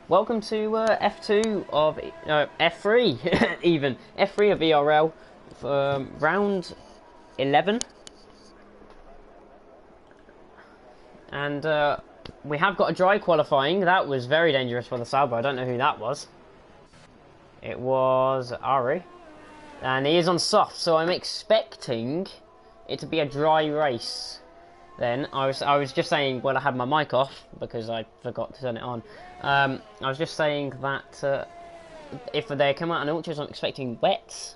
welcome to F2 of F3 even F3 of ERL for round 11, and we have got a dry qualifying. That was very dangerous for the Sauber. I don't know who that was. It was Ari, and he is on soft, so I'm expecting it to be a dry race. Then I was just saying, well, I had my mic off because I forgot to turn it on. I was just saying that if they come out in ultras, I'm expecting wet,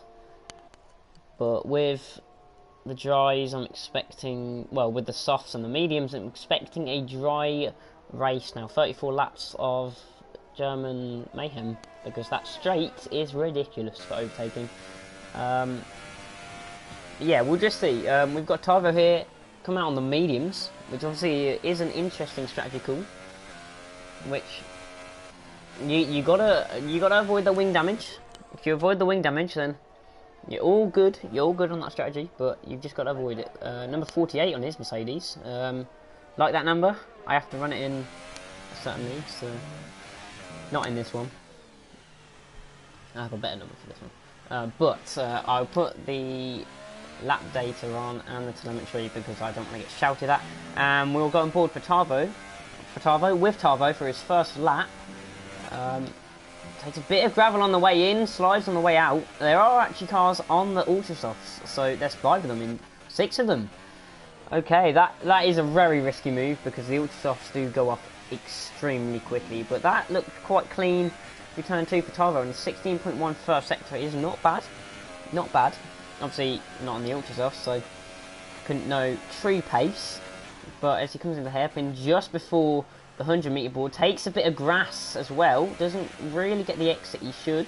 but with the dries, I'm expecting, well, with the softs and the mediums, I'm expecting a dry race now. 34 laps of German mayhem, because that straight is ridiculous for overtaking. Yeah, we'll just see. We've got Tavo here come out on the mediums, which obviously is an interesting strategy call. Which you gotta avoid the wing damage. If you avoid the wing damage, then you're all good. You're all good on that strategy, but you've just got to avoid it. Number 48 on his Mercedes. Like that number, I have to run it in certainly. So not in this one. I have a better number for this one. But I'll put the lap data on and the telemetry because I don't want to get shouted at. And we'll go on board for Tavo. With Tavo for his first lap. Takes a bit of gravel on the way in, slides on the way out. There are actually cars on the Ultrasofts, so there's 5 of them, in 6 of them. Okay, that is a very risky move because the Ultrasofts do go off extremely quickly, but that looked quite clean. Return 2 for Tavo, and 16.1 first sector is not bad. Not bad. Obviously, not on the Ultrasofts, so couldn't know true pace. But as he comes in the hairpin just before the 100-meter board, takes a bit of grass as well. Doesn't really get the exit he should.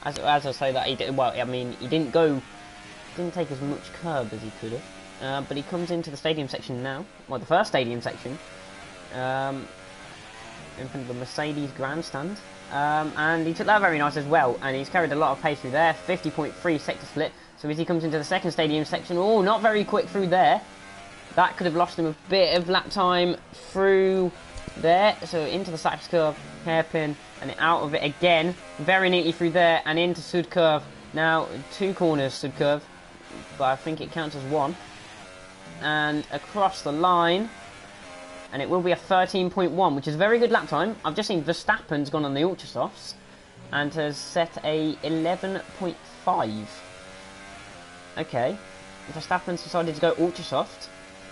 As I say that he did, well, I mean, he didn't take as much curb as he could have. But he comes into the stadium section now. Well, the first stadium section, in front of the Mercedes grandstand. And he took that very nice as well. And he's carried a lot of pace through there. 50.3 sector split. So as he comes into the second stadium section, oh, not very quick through there. That could have lost him a bit of lap time through there. So into the Sachs curve, hairpin, and out of it again. Very neatly through there and into Sud curve. Now, 2 corners Sud curve, but I think it counts as 1. And across the line, and it will be a 13.1, which is a very good lap time. I've just seen Verstappen's gone on the Ultrasofts and has set a 11.5. Okay, Verstappen's decided to go Ultrasoft.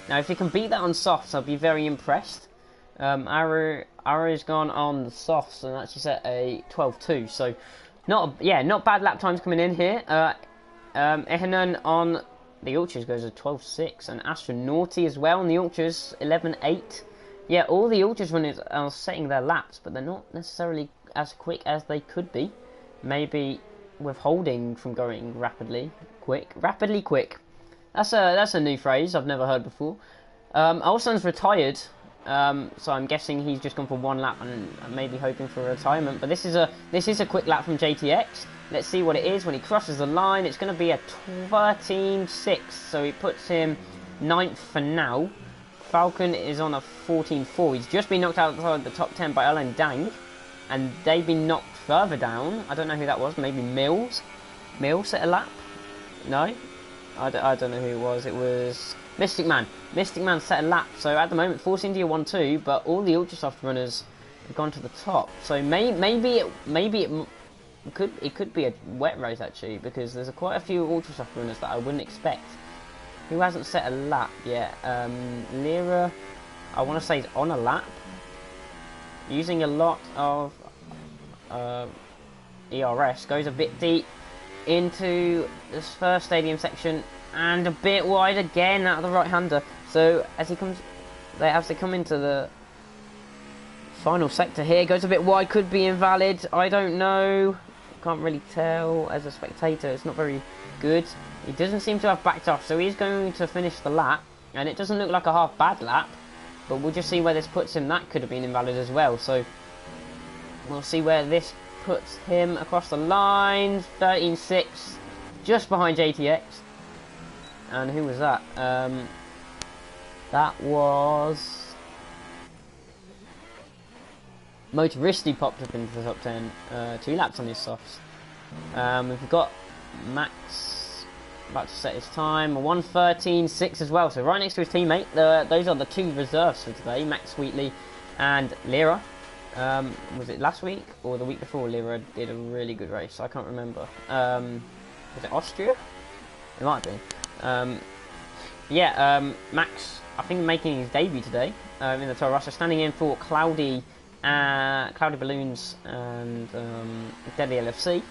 Now, if he can beat that on softs, I'll be very impressed. Ara's gone on the softs and actually set a 12.2. So, not bad lap times coming in here. Ehenen on the Ultras goes a 12.6, and Astronauti as well on the Ultras 11.8. Yeah, all the Ultras runners are setting their laps, but they're not necessarily as quick as they could be. Maybe withholding from going rapidly quick. That's a new phrase I've never heard before. Olsen's retired, so I'm guessing he's just gone for 1 lap and maybe hoping for a retirement. But this is a quick lap from JTX. Let's see what it is when he crosses the line. It's going to be a 13.6, so it puts him 9th for now. Falcon is on a 14.4. He's just been knocked outside the top 10 by Ellen Dang, and they've been knocked further down. I don't know who that was. Maybe Mills. Mills set a lap. No. I don't know who it was. It was Mystic Man. Mystic Man set a lap. So at the moment, Force India 1-2, but all the Ultrasoft runners have gone to the top. So maybe it could be a wet race actually, because there's quite a few Ultrasoft runners that I wouldn't expect. Who hasn't set a lap yet? Lira, I want to say, is on a lap, using a lot of ERS. Goes a bit deep into this first stadium section and a bit wide again out of the right-hander. So as they come into the final sector here, goes a bit wide, could be invalid. I don't know, can't really tell as a spectator. It's not very good. He doesn't seem to have backed off, so he's going to finish the lap, and it doesn't look like a half bad lap, but we'll just see where this puts him. That could have been invalid as well, so we'll see where this puts him across the line. 13.6, just behind JTX. And who was that? That was Motoristi popped up into the top 10, 2 laps on his softs. We've got Max about to set his time, 1:13.6 as well, so right next to his teammate. Those are the 2 reserves for today, Max Wheatley and Lira. Was it last week or the week before? Lira did a really good race, I can't remember. Was it Austria? It might have been. Max, I think, making his debut today in the Toro Rosso, standing in for Cloudy Balloons and Deadly LFC.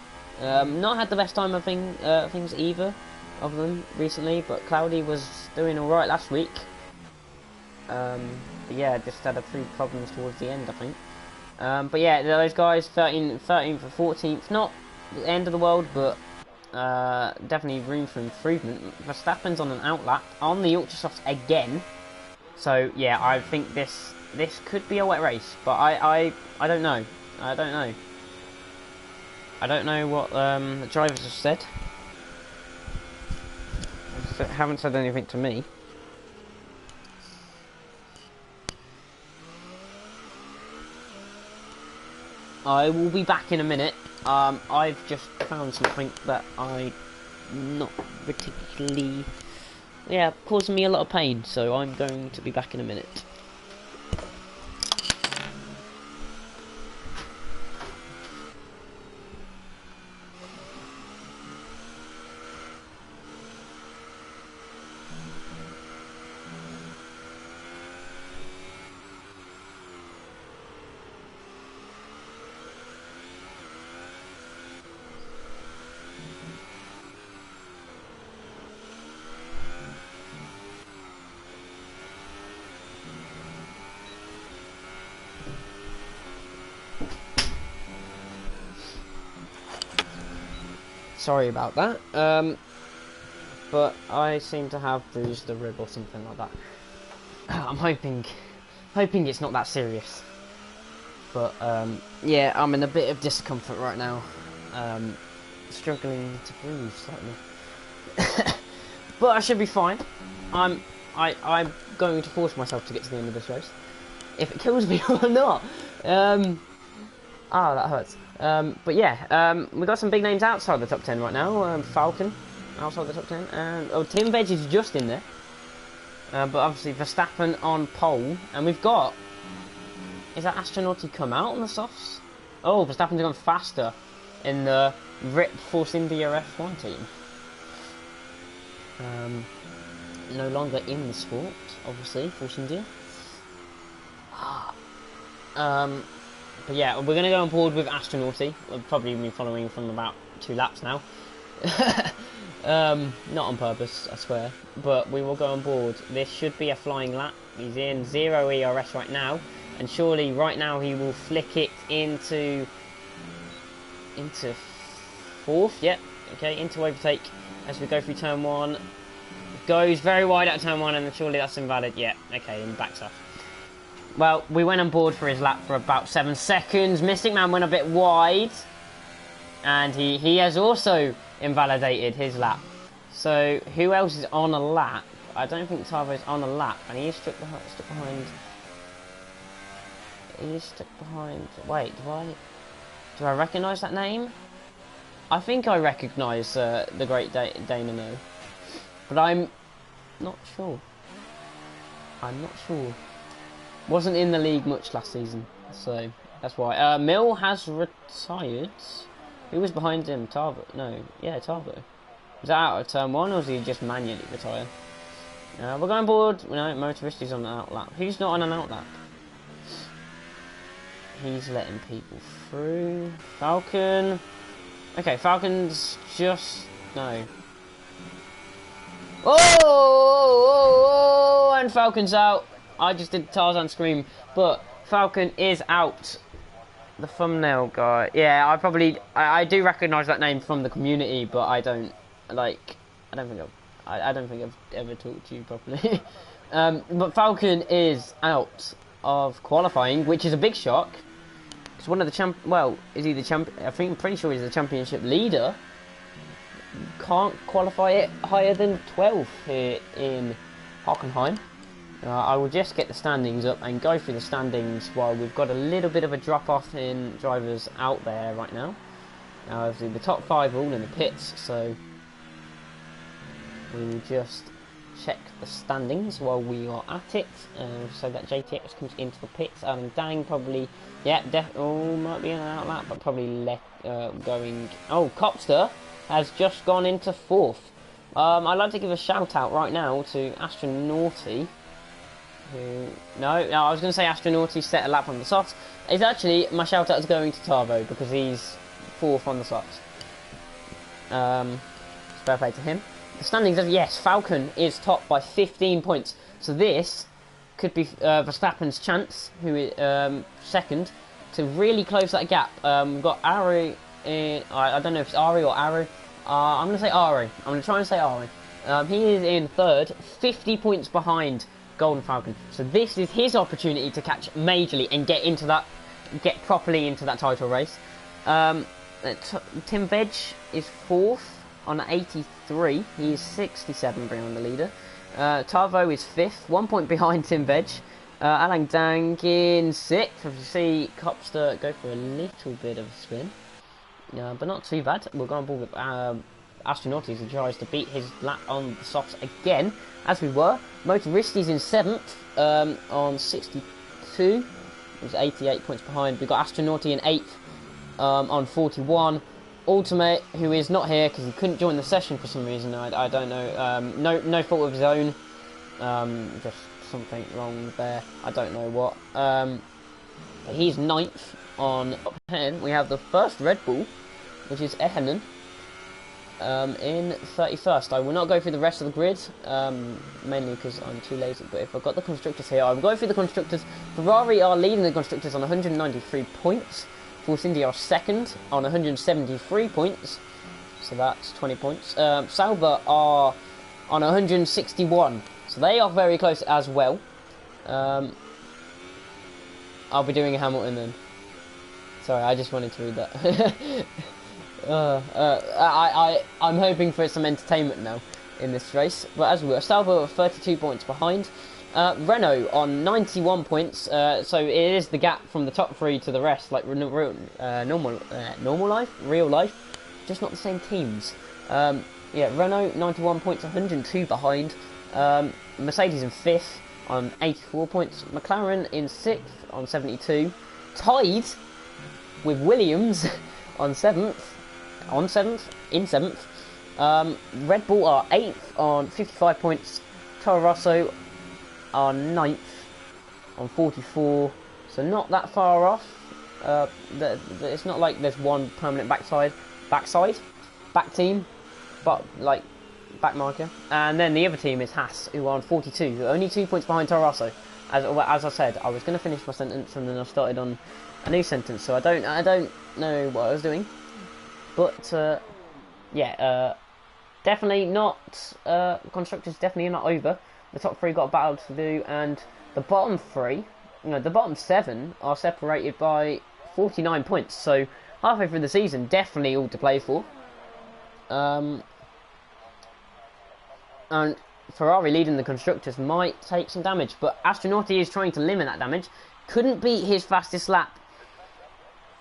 Not had the best time of things either of them recently, but Cloudy was doing alright last week. But yeah, just had a few problems towards the end, I think. But yeah, those guys, 13th for 14th, not the end of the world, but definitely room for improvement. Verstappen's on an outlap on the Ultrasofts again, so yeah, I think this could be a wet race, but I don't know. I don't know what the drivers have said. They haven't said anything to me. I will be back in a minute. I've just found something that I not particularly, causing me a lot of pain, so I'm going to be back in a minute. Sorry about that, but I seem to have bruised the rib or something like that. I'm hoping it's not that serious, but yeah, I'm in a bit of discomfort right now, struggling to breathe slightly, but I should be fine. I'm going to force myself to get to the end of this race, if it kills me or not. That hurts. But yeah, we've got some big names outside the top 10 right now. Falcon, outside the top 10. And Tim Veg is just in there. But obviously Verstappen on pole. And we've got... Is that Astronauti come out on the softs? Oh, Verstappen's gone faster in the RIP Force India F1 team. No longer in the sport, obviously, Force India. But yeah, we're going to go on board with Astronauti. We've probably been following from about 2 laps now. Not on purpose, I swear. But we will go on board. This should be a flying lap. He's in 0 ERS right now. And surely right now he will flick it into 4th. Yep. Okay, into overtake as we go through turn 1. Goes very wide out of turn 1 and then surely that's invalid. Yeah, okay, and backs off. Well, we went on board for his lap for about 7 seconds. Mystic Man went a bit wide. And he has also invalidated his lap. So, who else is on a lap? I don't think Tavo is on a lap. And he is stuck behind... He is stuck behind... Wait, do I recognise that name? I think I recognise the Great Dana No. But I'm not sure. I'm not sure. Wasn't in the league much last season, so that's why. Mill has retired. Who was behind him? Tarvo? No, yeah, Tarvo. Was that out of turn 1 or was he just manually retired? We're going board. No, Motoristi's on an outlap. Who's not on an outlap? He's letting people through. Falcon. Okay, Falcon's just... No. Oh! And Falcon's out. I just did Tarzan scream, but Falcon is out. The thumbnail guy. Yeah, I do recognise that name from the community, but I don't think I've ever talked to you properly. But Falcon is out of qualifying, which is a big shock. It's one of the is he the champion? I'm pretty sure he's the championship leader. Can't qualify it higher than 12th here in Hockenheim. I will just get the standings up and go through the standings while we've got a little bit of a drop-off in drivers out there right now. Now, obviously, the top 5 are all in the pits, so we will just check the standings while we are at it, so that JTX comes into the pits. Dang, probably, yeah, might be in and out lap, but probably going. Oh, Copster has just gone into 4th. I'd like to give a shout out right now to Astronauty. No, I was going to say Astronauty set a lap on the softs. It's actually, my shout out is going to Tavo because he's 4th on the softs. Fair play to him. The standings of, yes, Falcon is top by 15 points. So this could be Verstappen's chance, who is second, to really close that gap. We've got Ari, I don't know if it's Ari or Aru. I'm going to say Ari. I'm going to try and say Ari. He is in 3rd, 50 points behind Golden Falcon. So this is his opportunity to catch majorly and get properly into that title race. Tim Veg is 4th on 83. He is 67 behind the leader. Tavo is 5th, 1 point behind Tim Veg. Alang Dang in 6th. If you see Copster go for a little bit of a spin, but not too bad. We're going on board with Astronautis, who tries to beat his lap on the softs again, as we were. Motoristi's in 7th on 62. He's 88 points behind. We've got Astronauti in 8th on 41. Ultimate, who is not here because he couldn't join the session for some reason. I don't know. No fault of his own. Just something wrong there. I don't know what. But he's 9th on 10. We have the first Red Bull, which is Ehenen, in 31st. I will not go through the rest of the grid, mainly because I'm too lazy. But if I've got the constructors here, I'm going through the constructors. Ferrari are leading the constructors on 193 points. Force India are second on 173 points, so that's 20 points. Sauber are on 161, so they are very close as well. I'll be doing a Hamilton then. Sorry, I just wanted to read that. I'm hoping for some entertainment now in this race, but as we were, Sauber are 32 points behind. Renault on 91 points, so it is the gap from the top 3 to the rest, like normal life, real life, just not the same teams. Yeah, Renault 91 points, 102 behind. Mercedes in 5th on 84 points. McLaren in 6th on 72, tied with Williams on 7th. In 7th. Red Bull are 8th on 55 points. Toro Rosso are 9th on 44, so not that far off. It's not like there's one permanent back team, but like back marker. And then the other team is Haas, who are on 42, only 2 points behind Toro Rosso. As I said, I was going to finish my sentence and then I started on a new sentence, so I don't know what I was doing. But yeah, definitely not. Constructors definitely not over. The top 3 got a battle to do, and the bottom 3, the bottom 7 are separated by 49 points. So halfway through the season, definitely all to play for. And Ferrari leading the constructors might take some damage, but Astronauti is trying to limit that damage. Couldn't beat his fastest lap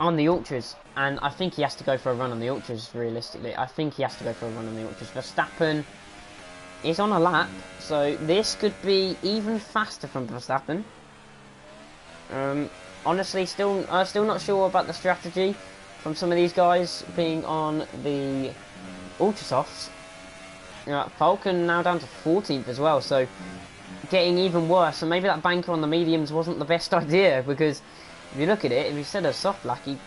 on the Ultras, and I think he has to go for a run on the Ultras. Realistically, I think he has to go for a run on the Ultras. Verstappen is on a lap, so this could be even faster from Verstappen. Honestly, still not sure about the strategy from some of these guys being on the Ultrasofts. Falcon now down to 14th as well, so getting even worse. So maybe that banker on the mediums wasn't the best idea, because if you look at it, if he said a soft lap, he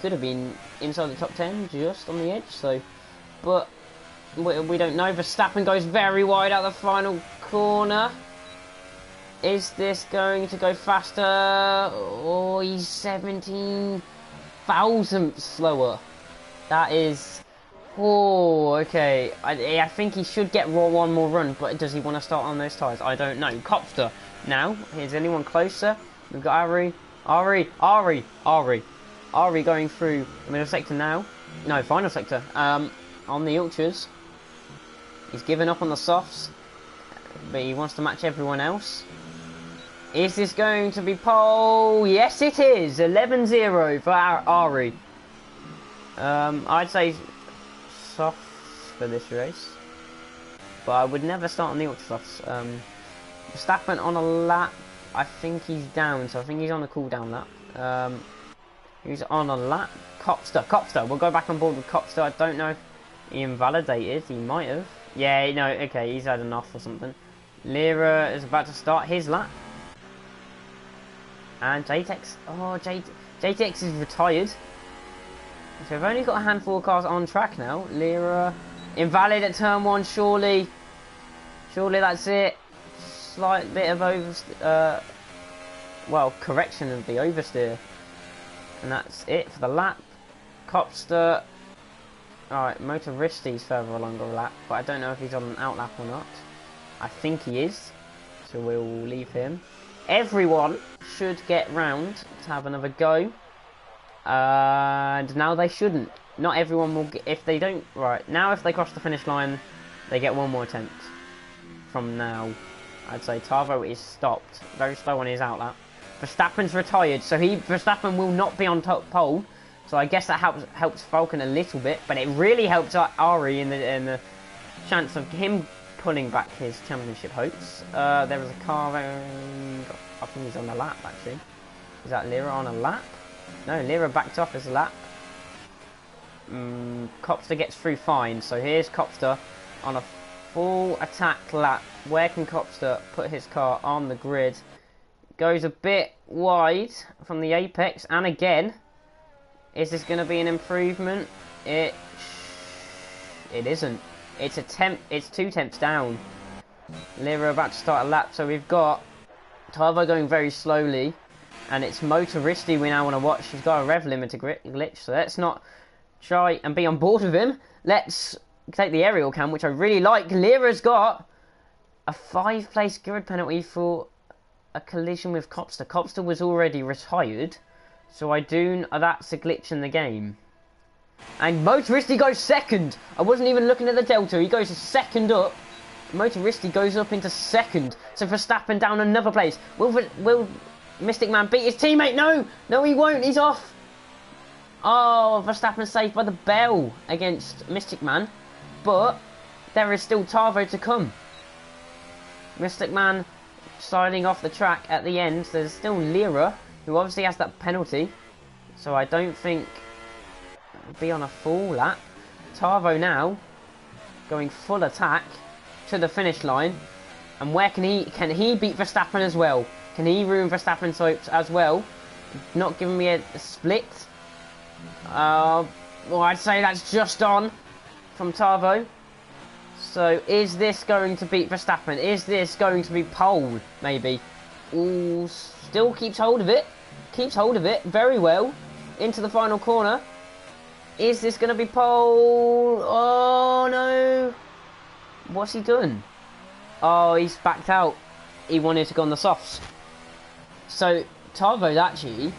could have been inside the top 10, just on the edge. So, but we don't know. Verstappen goes very wide out the final corner. Is this going to go faster? Oh, he's 17 thousandths slower. That is... Oh, okay. I think he should get one more run, but does he want to start on those tyres? I don't know. Copster now. Is anyone closer? We've got Ari going through the middle sector now. No, final sector. On the Ultras. He's given up on the softs, but he wants to match everyone else. Is this going to be pole? Yes, it is. 11-0 for Ari. I'd say soft for this race, but I would never start on the ultra softs. Verstappen on a lap. I think he's down, so I think he's on a cooldown lap. He's on a lap. Copster. We'll go back on board with Copster. I don't know if he invalidated. He might have. Yeah, no, okay, he's had enough or something. Lira is about to start his lap. And JTX. Oh, JTX is retired. So we've only got a handful of cars on track now. Lira. Invalid at turn 1, surely. Surely that's it. Slight bit of correction of the oversteer. And that's it for the lap. Copster. Alright, Motoristi's further along the lap, but I don't know if he's on an out lap or not. I think he is, so we'll leave him. Everyone should get round to have another go. And now they shouldn't. Not everyone will get, if they don't, right, now if they cross the finish line, they get one more attempt. From now, I'd say Tavo is stopped. Very slow on his out lap. Verstappen's retired, so Verstappen will not be on top pole. So I guess that helps Falcon a little bit, but it really helps Ari in the chance of him pulling back his championship hopes. There was a car around, I think he's on a lap actually. Is that Lira on a lap? No, Lira backed off his lap. Copster gets through fine, so here's Copster on a full attack lap. Where can Copster put his car on the grid? Goes a bit wide from the apex, and again, is this going to be an improvement? It isn't. It's 2 tenths down. Lira about to start a lap, so we've got Tavo going very slowly, and it's Motoristi we now want to watch. He's got a rev limiter glitch, so let's not try and be on board with him. Let's take the aerial cam, which I really like. Lira's got a 5-place grid penalty for a collision with Copster. Copster was already retired, so that's a glitch in the game. And Motoristi goes second. I wasn't even looking at the delta. He goes second up. Motoristi goes up into second. So Verstappen down another place. Will Mystic Man beat his teammate? No, he won't. He's off. Oh, Verstappen saved by the bell against Mystic Man, but there is still Tavo to come. Mystic Man sliding off the track at the end. There's still Lira, who obviously has that penalty, so I don't think it'll be on a full lap. Tavo now going full attack to the finish line, and where can he beat Verstappen as well? Can he ruin Verstappen's hopes as well? Not giving me a split. Well, I'd say that's just on from Tavo. So, is this going to beat Verstappen? Is this going to be pole, maybe? Ooh, still keeps hold of it. Keeps hold of it very well. Into the final corner. Is this going to be pole? Oh, no. What's he done? Oh, he's backed out. He wanted to go on the softs. So, Tavo's actually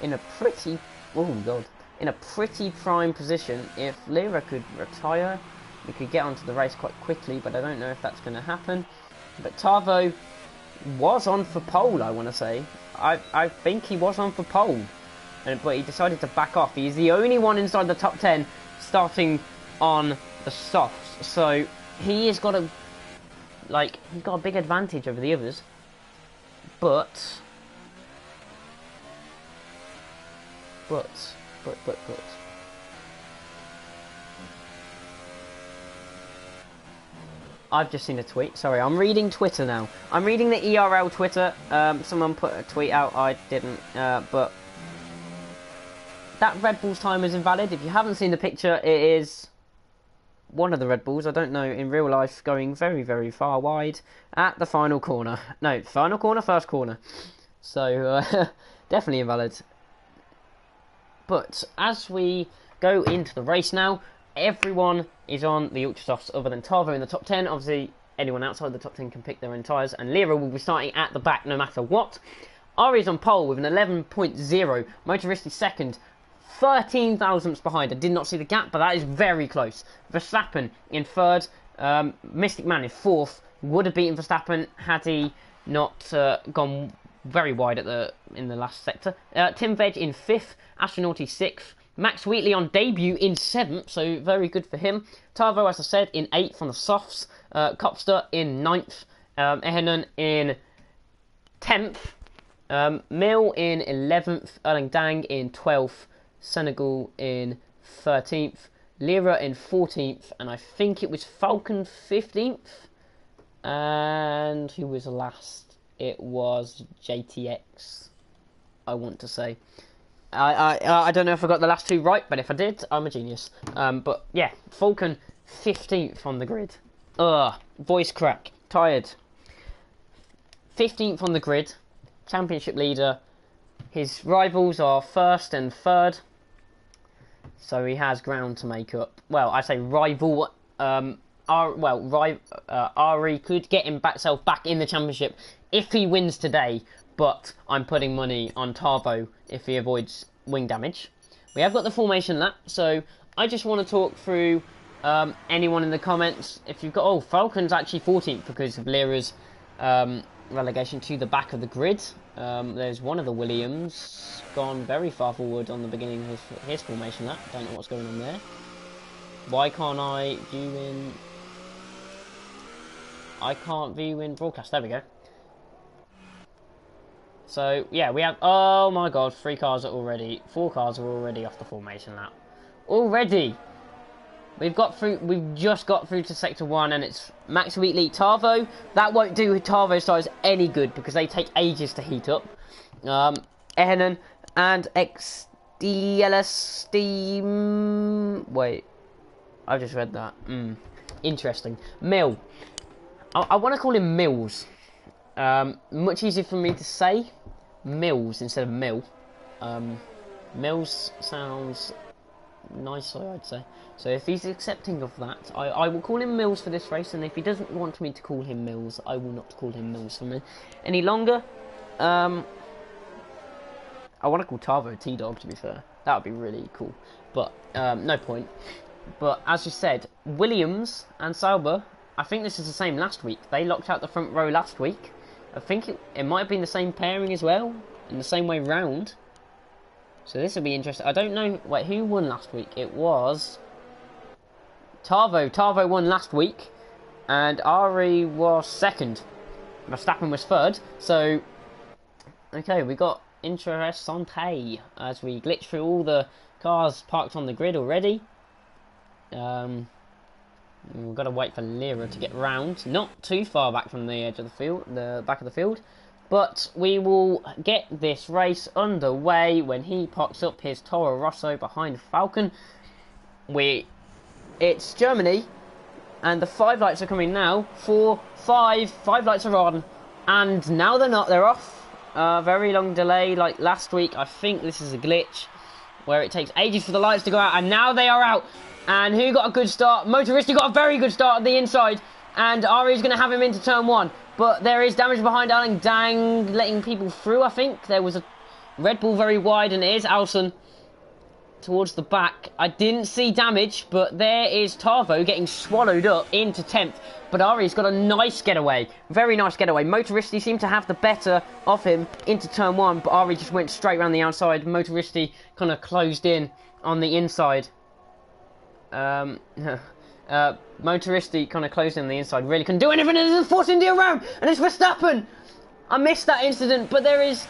in a pretty... Oh, God. In a pretty prime position. If Lira could retire, we could get onto the race quite quickly, but I don't know if that's going to happen. But Tavo was on for pole, I want to say. I think he was on for pole, but he decided to back off. He's the only one inside the top 10 starting on the softs, so he has got he's got a big advantage over the others. But I've just seen a tweet. Sorry, I'm reading Twitter now. I'm reading the ERL Twitter. Someone put a tweet out. I didn't. But that Red Bull's time is invalid. If you haven't seen the picture, it is one of the Red Bulls. I don't know in real life, going very, very far wide at the final corner. No, final corner, first corner. So definitely invalid. But as we go into the race now, everyone is on the Ultra Softs other than Tavo in the top 10. Obviously, anyone outside the top 10 can pick their own tyres, and Lira will be starting at the back no matter what. Ari's on pole with an 11.0. Motoristi second, 13 thousandths behind. I did not see the gap, but that is very close. Verstappen in third. Mystic Man in fourth. Would have beaten Verstappen had he not gone very wide in the last sector. Tim Veg in 5th, Astronauty 6th, Max Wheatley on debut in 7th, so very good for him. Tarvo, as I said, in 8th on the softs, Copster in 9th, Ehenan in 10th, Mill in 11th, Erling Dang in 12th, Senegal in 13th, Lira in 14th, and I think it was Falcon 15th. And who was last? It was JTX, I want to say. I don't know if I got the last two right, but if I did, I'm a genius. But yeah, Falcon 15th on the grid. Voice crack. Tired. 15th on the grid. Championship leader. His rivals are 1st and 3rd. So he has ground to make up. Well, I say rival. Ari could get himself back in the championship if he wins today. But I'm putting money on Tarvo if he avoids wing damage. We have got the formation lap, so I just want to talk through anyone in the comments. If you've got... Falcon's actually 14th because of Lira's relegation to the back of the grid. There's one of the Williams gone very far forward on the beginning of his formation lap. Don't know what's going on there. Why can't I view in... I can't view in broadcast. There we go. So, yeah, we have... Oh, my God. 4 cars are already off the formation lap. Already! We've just got through to Sector 1, and it's Max Wheatley, Tarvo. That won't do Tarvo's tyres any good, because they take ages to heat up. Ehenan and XDLS Steam... Wait. I just read that. Interesting. Mill. I want to call him Mills. Much easier for me to say Mills instead of Mill. Mills sounds nicer, I'd say. So if he's accepting of that, I will call him Mills for this race, and if he doesn't want me to call him Mills, I will not call him Mills for me any longer. I want to call Tarvo T-Dog, to be fair. That would be really cool. But no point. But as you said, Williams and Sauber, I think this is the same last week. They locked out the front row last week. I think it might have been the same pairing as well, in the same way round. So this will be interesting. I don't know. Wait, who won last week? It was Tarvo. Tarvo won last week, and Ari was 2nd. Verstappen was 3rd. So, okay, we got interessante as we glitch through all the cars parked on the grid already. We've got to wait for Lira to get round. Not too far back from the edge of the field, the back of the field. But we will get this race underway when he pops up his Toro Rosso behind Falcon. It's Germany, and the 5 lights are coming now. 4, 5 lights are on, and now they're not. They're off. Very long delay, like last week. I think this is a glitch where it takes ages for the lights to go out, and now they are out. And who got a good start? Motoristi got a very good start at the inside. And Ari's going to have him into turn 1. But there is damage behind Erling Dang, letting people through, I think. There was a Red Bull very wide, and it is Alson towards the back. I didn't see damage, but there is Tarvo getting swallowed up into 10th. But Ari's got a nice getaway. Very nice getaway. Motoristi seemed to have the better of him into turn 1, but Ari just went straight around the outside. Motoristi kind of closed in on the inside. Motoristi kind of closed in on the inside, really couldn't do anything, and there's a Force India round, and it's Verstappen. I missed that incident, but there is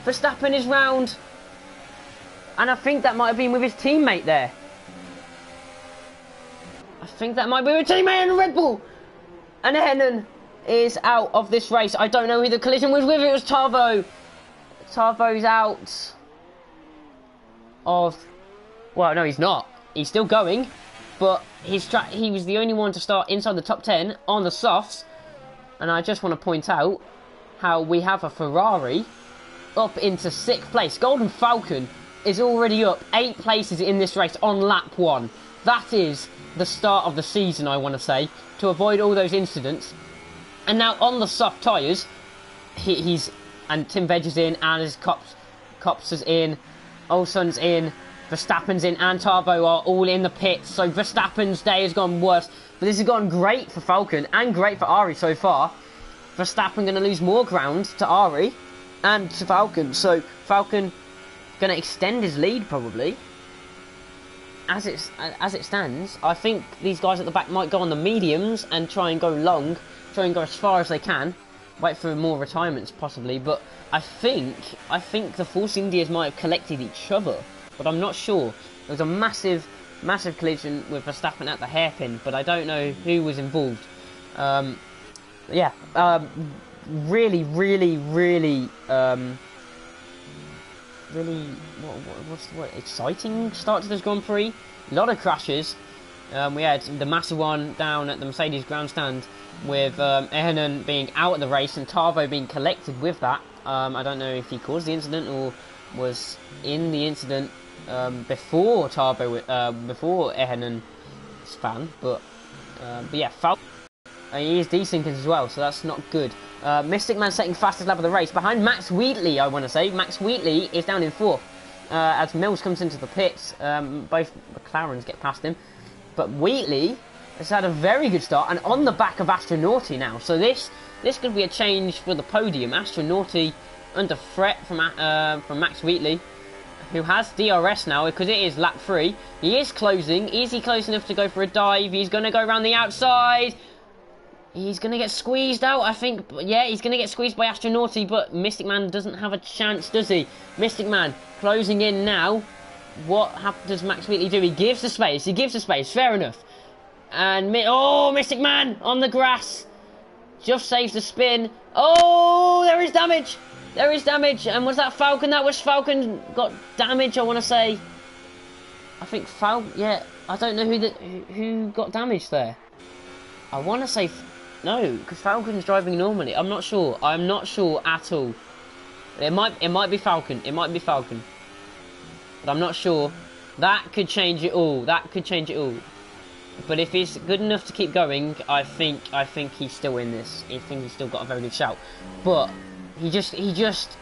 Verstappen is round, and I think that might have been with his teammate there. I think that might be with a teammate in Red Bull, and Hennen is out of this race. I don't know who the collision was with. It was Tarvo. Tarvo's out of... Well, no, he's not. He's still going. But he was the only one to start inside the top 10 on the softs. And I just want to point out how we have a Ferrari up into 6th place. Golden Falcon is already up 8 places in this race on lap 1. That is the start of the season, I want to say, to avoid all those incidents. And now on the soft tyres, and Tim Veg is in, and his Cops is in, Olson's in, Verstappen's in, and Tarvo are all in the pits. So Verstappen's day has gone worse. But this has gone great for Falcon and great for Ari so far. Verstappen going to lose more ground to Ari. and to Falcon. So Falcon going to extend his lead probably. As it stands, I think these guys at the back might go on the mediums and try and go long, try and go as far as they can. Wait for more retirements possibly, but I think the Force Indias might have collected each other, but I'm not sure. There was a massive collision with Verstappen at the hairpin, but I don't know who was involved. Really, what's the word? Exciting start to this Grand Prix. A lot of crashes. We had the massive one down at the Mercedes grandstand with Ehenen being out of the race and Tarvo being collected with that. I don't know if he caused the incident or was in the incident before before Ehenen's fan, but yeah, he is desyncing as well, so that's not good. Mystic Man setting fastest lap of the race behind Max Wheatley, I want to say. Max Wheatley is down in 4th as Mills comes into the pits. Both McLarens get past him, but Wheatley has had a very good start and on the back of Astronauti now. So this could be a change for the podium. Astronauti under threat from Max Wheatley, who has DRS now because it is lap 3. He is closing. Is he close enough to go for a dive? He's going to go around the outside. He's going to get squeezed out, I think. Yeah, he's going to get squeezed by Astronauti, but Mystic Man doesn't have a chance, does he? Mystic Man closing in now. What does Max Wheatley do? He gives the space. He gives the space. Fair enough. And, Mystic Man on the grass. Just saves the spin. Oh, there is damage. There is damage. And was that Falcon? That was Falcon got damage, I want to say. I think Falcon, yeah. I don't know who got damaged there. I want to say... No, because Falcon's driving normally. I'm not sure. I'm not sure at all. It might be Falcon. It might be Falcon. But I'm not sure. That could change it all. That could change it all. But if he's good enough to keep going, I think he's still in this. I think he's still got a very good shout. But he just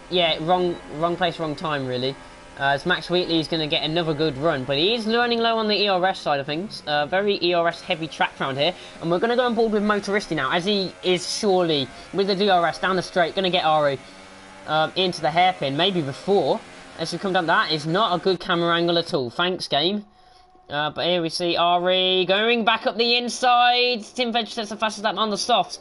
yeah, wrong place, wrong time really. As Max Wheatley is going to get another good run, but he is running low on the ERS side of things. Very ERS heavy track round here, and we're going to go on board with Motoristi now, as he is surely with the DRS down the straight, going to get Ari into the hairpin, maybe before. As we come down, that is not a good camera angle at all. Thanks, game. But here we see Ari going back up the inside. Tim Veg sets the fastest lap on the softs.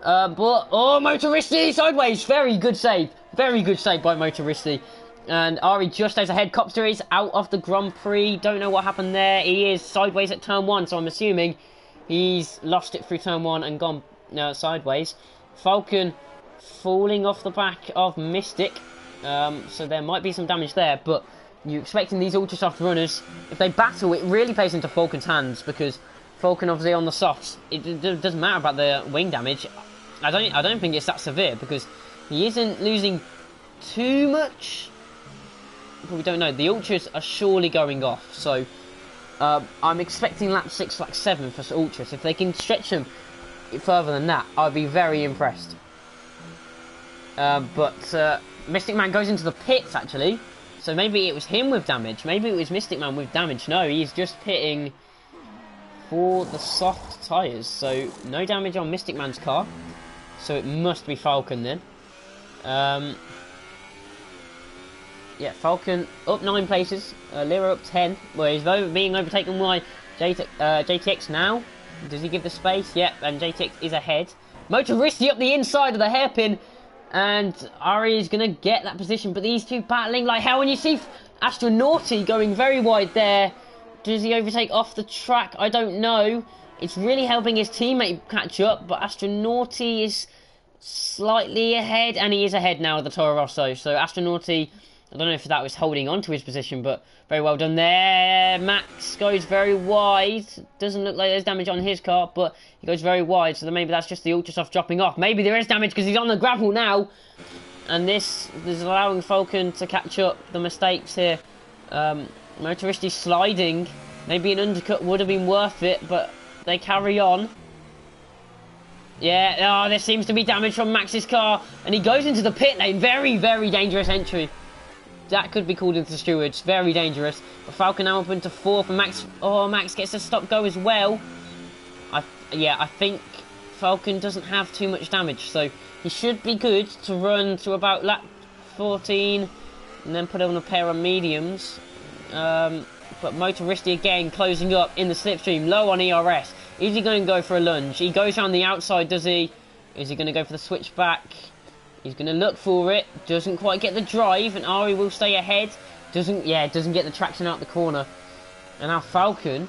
Motoristi sideways. Very good save by Motoristi. And Ari just stays ahead. Copster is out of the Grand Prix. Don't know what happened there. He is sideways at turn 1, so I'm assuming he's lost it through turn 1 and gone sideways. Falcon falling off the back of Mystic. So there might be some damage there, but you're expecting these ultra soft runners, if they battle, it really plays into Falcon's hands, because Falcon obviously on the softs, it doesn't matter about the wing damage. I don't think it's that severe, because he isn't losing too much. But we don't know. The ultras are surely going off, so I'm expecting lap 6, lap 7 for ultras. If they can stretch them further than that, I'd be very impressed. But Mystic Man goes into the pits actually, so maybe it was him with damage. Maybe it was Mystic Man with damage. No, he's just pitting for the soft tyres, so no damage on Mystic Man's car. So it must be Falcon then. Yeah, Falcon up 9 places, Lira up 10. Well, he's being overtaken by JTX now. Does he give the space? Yep, and JTX is ahead. Motoristi up the inside of the hairpin, and Ari is going to get that position, but these two battling like hell, and you see Astronauti going very wide there. Does he overtake off the track? I don't know. It's really helping his teammate catch up, but Astronauti is slightly ahead, and he is ahead now of the Toro Rosso. So Astronauti, I don't know if that was holding on to his position, but very well done there. Max goes very wide. Doesn't look like there's damage on his car, but he goes very wide, so then maybe that's just the Ultrasoft dropping off. Maybe there is damage because he's on the gravel now, and this is allowing Falcon to catch up the mistakes here. Motoristi sliding. Maybe an undercut would have been worth it, but they carry on. Yeah, there seems to be damage from Max's car, and he goes into the pit lane. Very, very dangerous entry. That could be called into the stewards. Very dangerous. But Falcon now up into 4th, and Max... Oh, Max gets a stop-go as well. I think Falcon doesn't have too much damage, so he should be good to run to about lap 14, and then put on a pair of mediums. But Motoristi again closing up in the slipstream, low on ERS. Is he going to go for a lunge? He goes around the outside, does he? Is he going to go for the switchback? He's going to look for it. Doesn't quite get the drive, and Ari will stay ahead. Doesn't get the traction out the corner. And now Falcon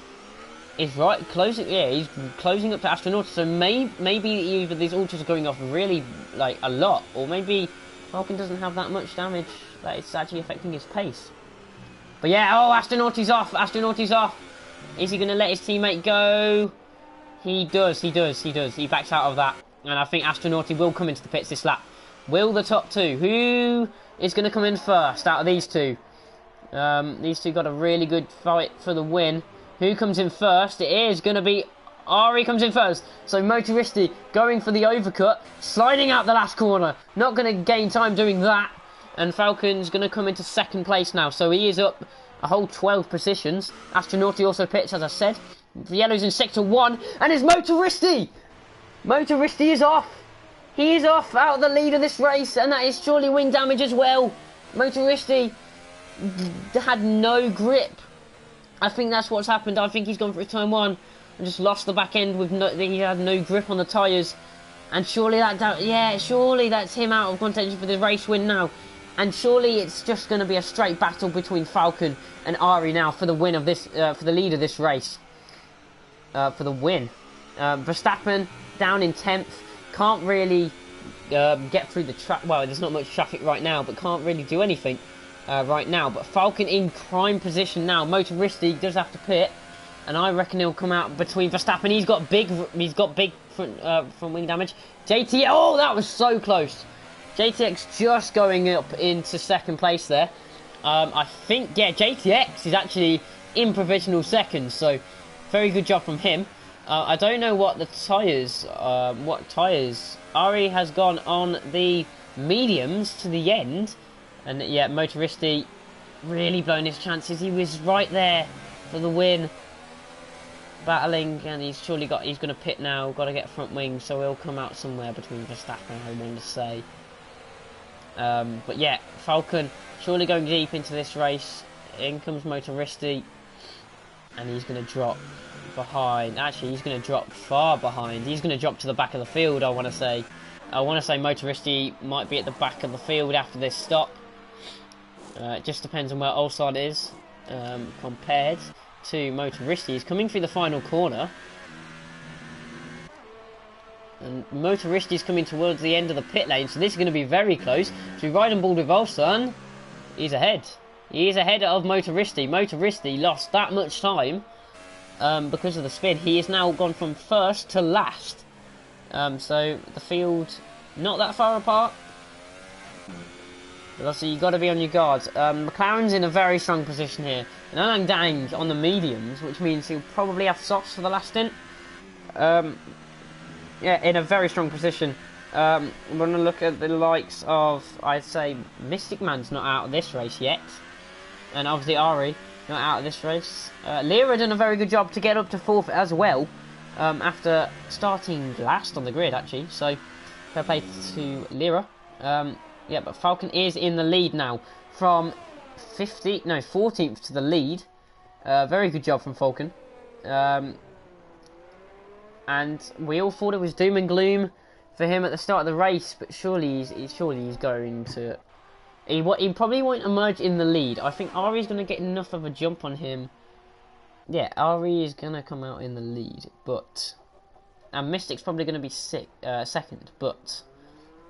is he's closing up to Astronauta. So maybe either these ultras are going off really like a lot, or maybe Falcon doesn't have that much damage that it's actually affecting his pace. But yeah, oh, Astronauti's off. Astronauti's off. Is he going to let his teammate go? He does. He backs out of that. And I think Astronauti will come into the pits this lap. Will the top two? Who is going to come in first out of these two? These two got a really good fight for the win. Who comes in first? It is going to be Ari comes in first. So Motoristi going for the overcut, sliding out the last corner. Not going to gain time doing that. And Falcon's going to come into second place now. So he is up a whole 12 positions. Astronauti also pits, as I said. The yellow's in sector 1. And it's Motoristi! Motoristi is off. He is off out of the lead of this race. And that is surely wing damage as well. Motoristi had no grip. I think that's what's happened. I think he's gone for his turn 1 and just lost the back end with he had no grip on the tyres. And surely surely that's him out of contention for the race win now. And surely it's just going to be a straight battle between Falcon and Ari now for the win of this, for the lead of this race. For the win. Verstappen down in 10th. Can't really get through the track. Well, there's not much traffic right now, but can't really do anything right now. But Falcon in prime position now. Motoristi does have to pit, and I reckon he'll come out between Verstappen. He's got big front wing damage. JT, oh, that was so close. JTX just going up into second place there. I think, yeah, JTX is actually in provisional second, so very good job from him. I don't know what the tyres, Ari has gone on the mediums to the end, and yeah, Motoristi really blown his chances. He was right there for the win, battling, and he's going to pit now. Got to get front wing, so he'll come out somewhere between Verstappen, I want to say. But yeah, Falcon surely going deep into this race. In comes Motoristi, and he's going to drop behind. Actually, he's going to drop far behind. He's going to drop to the back of the field, I want to say. I want to say Motoristi might be at the back of the field after this stop. It just depends on where Olsard is compared to Motoristi. He's coming through the final corner. And Motoristi's coming towards the end of the pit lane, so this is going to be very close. To ride and ball with Olsson, he's ahead. He is ahead of Motoristi. Motoristi lost that much time because of the spin. He has now gone from first to last. So the field not that far apart. But obviously you've got to be on your guards. McLaren's in a very strong position here. And Alang Dang on the mediums, which means he'll probably have softs for the last stint. Yeah, in a very strong position. We're going to look at the likes of, I'd say, Mystic Man's not out of this race yet. And obviously Ari, not out of this race. Lira done a very good job to get up to 4th as well. After starting last on the grid, actually. So, fair play to Lira. Yeah, but Falcon is in the lead now. From 14th to the lead. Very good job from Falcon. And we all thought it was doom and gloom for him at the start of the race, but surely he's going to. He probably won't emerge in the lead. I think Ari's going to get enough of a jump on him. Yeah, Ari is going to come out in the lead, and Mystic's probably going to be second. But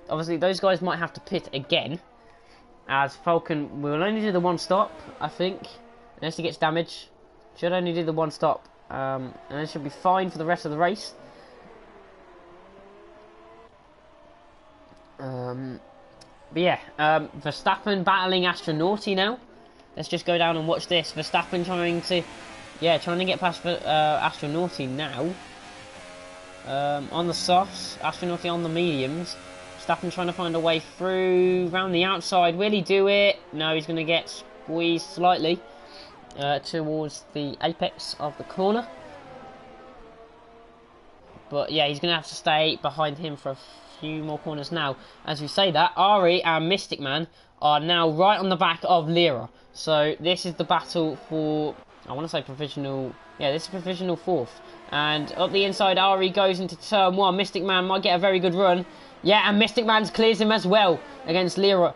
obviously those guys might have to pit again, as Falcon will only do the one stop, I think, unless he gets damage. Should only do the one stop. And it should be fine for the rest of the race. But yeah, Verstappen battling Astronauti now. Let's just go down and watch this. Verstappen trying to get past Astronauti now. On the softs, Astronauti on the mediums. Verstappen trying to find a way through round the outside. Will he do it? No, he's going to get squeezed slightly. Towards the apex of the corner. But yeah, he's going to have to stay behind him for few more corners now. As we say that, Ari and Mystic Man are now right on the back of Lyra. So this is the battle for, I want to say provisional, yeah, this is provisional 4th. And up the inside, Ari goes into turn 1. Mystic Man might get a very good run. Yeah, and Mystic Man clears him as well against Lyra.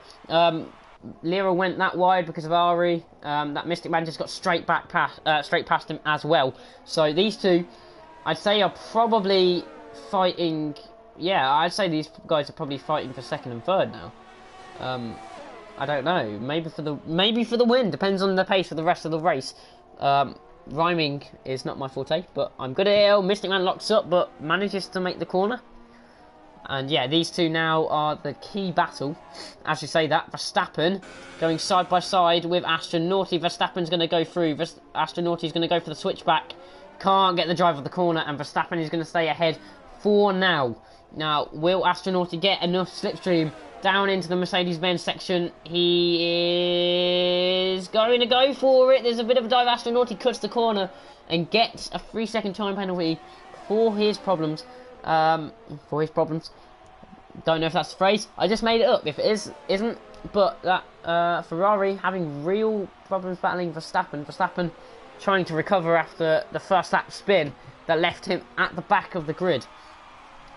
Lyra went that wide because of Ari. That Mystic Man just got straight past him as well. So these two, I'd say, are probably fighting. Yeah, I'd say these guys are probably fighting for 2nd and 3rd now. I don't know. Maybe for the win. Depends on the pace of the rest of the race. Rhyming is not my forte, but I'm good at it. Mystic Man locks up, but manages to make the corner. And yeah, these two now are the key battle. As you say that, Verstappen going side by side with Astronauty. Verstappen's going to go through. Astronauty's going to go for the switchback. Can't get the drive of the corner, and Verstappen is going to stay ahead for now. Now, will Astronauty get enough slipstream down into the Mercedes-Benz section? He is going to go for it. There's a bit of a dive. Astronauty cuts the corner and gets a 3-second time penalty for his problems. Don't know if that's the phrase. I just made it up. If it is, isn't. But that Ferrari having real problems battling Verstappen. Verstappen trying to recover after the first lap spin that left him at the back of the grid.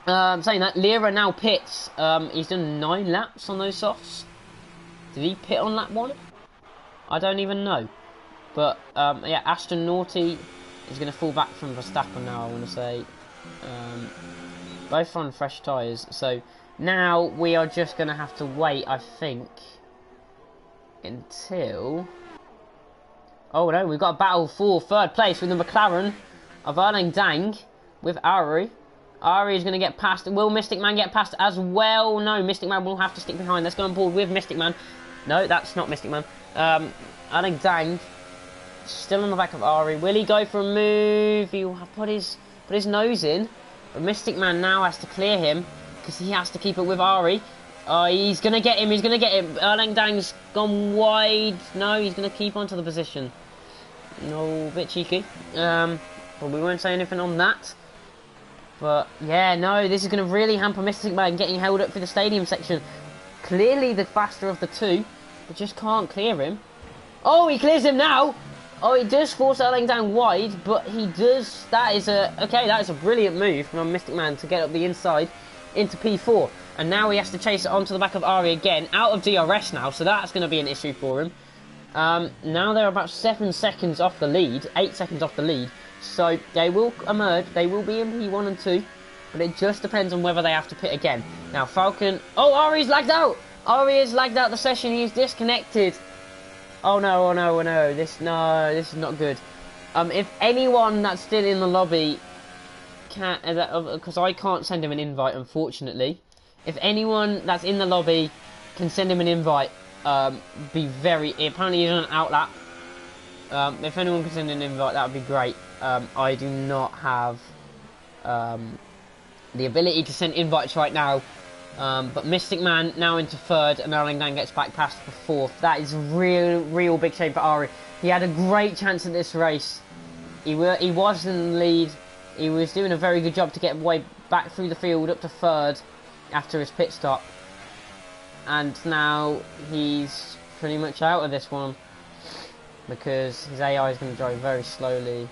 Saying that, Lyra now pits. He's done 9 laps on those softs. Did he pit on lap 1? I don't even know. But yeah, Astronauty is going to fall back from Verstappen now, I want to say. Both on fresh tyres. So now we are just going to have to wait, I think, until... Oh no, we've got a battle for 3rd place with the McLaren of Erling Dang with Ari. Ari is going to get past. Will Mystic Man get past as well? No, Mystic Man will have to stick behind. Let's go on board with Mystic Man. No, that's not Mystic Man. Erling Dang still on the back of Ari. Will he go for a move? He'll put his nose in. But Mystic Man now has to clear him because he has to keep it with Ari. He's going to get him. He's going to get him. Erling Dang's gone wide. No, he's going to keep onto the position. No, a bit cheeky. But we won't say anything on that. But yeah, no, this is going to really hamper Mystic Man getting held up for the stadium section. Clearly the faster of the two, but just can't clear him. Oh, he clears him now. Oh, he does force Erling down wide, but he does. That is a brilliant move from Mystic Man to get up the inside into P4. And now he has to chase it onto the back of Ari again, out of DRS now, so that's going to be an issue for him. Now they're about 7 seconds off the lead, 8 seconds off the lead. So they will emerge, they will be in P1 and 2, but it just depends on whether they have to pit again. Now Falcon, oh, Ari's lagged out! Ari has lagged out the session, he's disconnected. Oh no, this is not good. If anyone that's still in the lobby can, because I can't send him an invite unfortunately. If anyone that's in the lobby can send him an invite, apparently he's on an outlap. If anyone can send an invite, that would be great. I do not have the ability to send invites right now. But Mystic Man now into 3rd, and Erling Dang gets back past for 4th. That is real big shame for Ari. He had a great chance at this race. He was in the lead. He was doing a very good job to get way back through the field up to 3rd after his pit stop. And now he's pretty much out of this one because his AI is going to drive very slowly.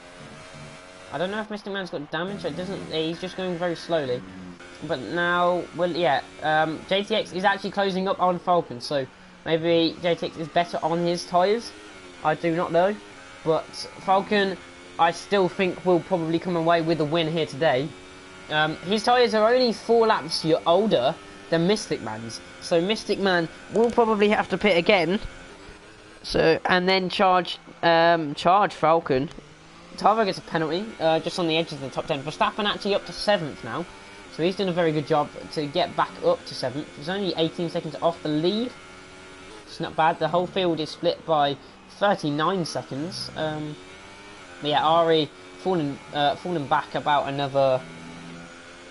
I don't know if Mystic Man's got damage. It doesn't. He's just going very slowly. But now, well, yeah, JTX is actually closing up on Falcon, so maybe JTX is better on his tyres. I do not know, but Falcon, I still think will probably come away with a win here today. His tyres are only 4 laps older than Mystic Man's, so Mystic Man will probably have to pit again. So and then charge Falcon. Tarvo gets a penalty just on the edges of the top 10. Verstappen actually up to 7th now. So he's done a very good job to get back up to 7th. He's only 18 seconds off the lead. It's not bad. The whole field is split by 39 seconds. But yeah, Ari falling back about another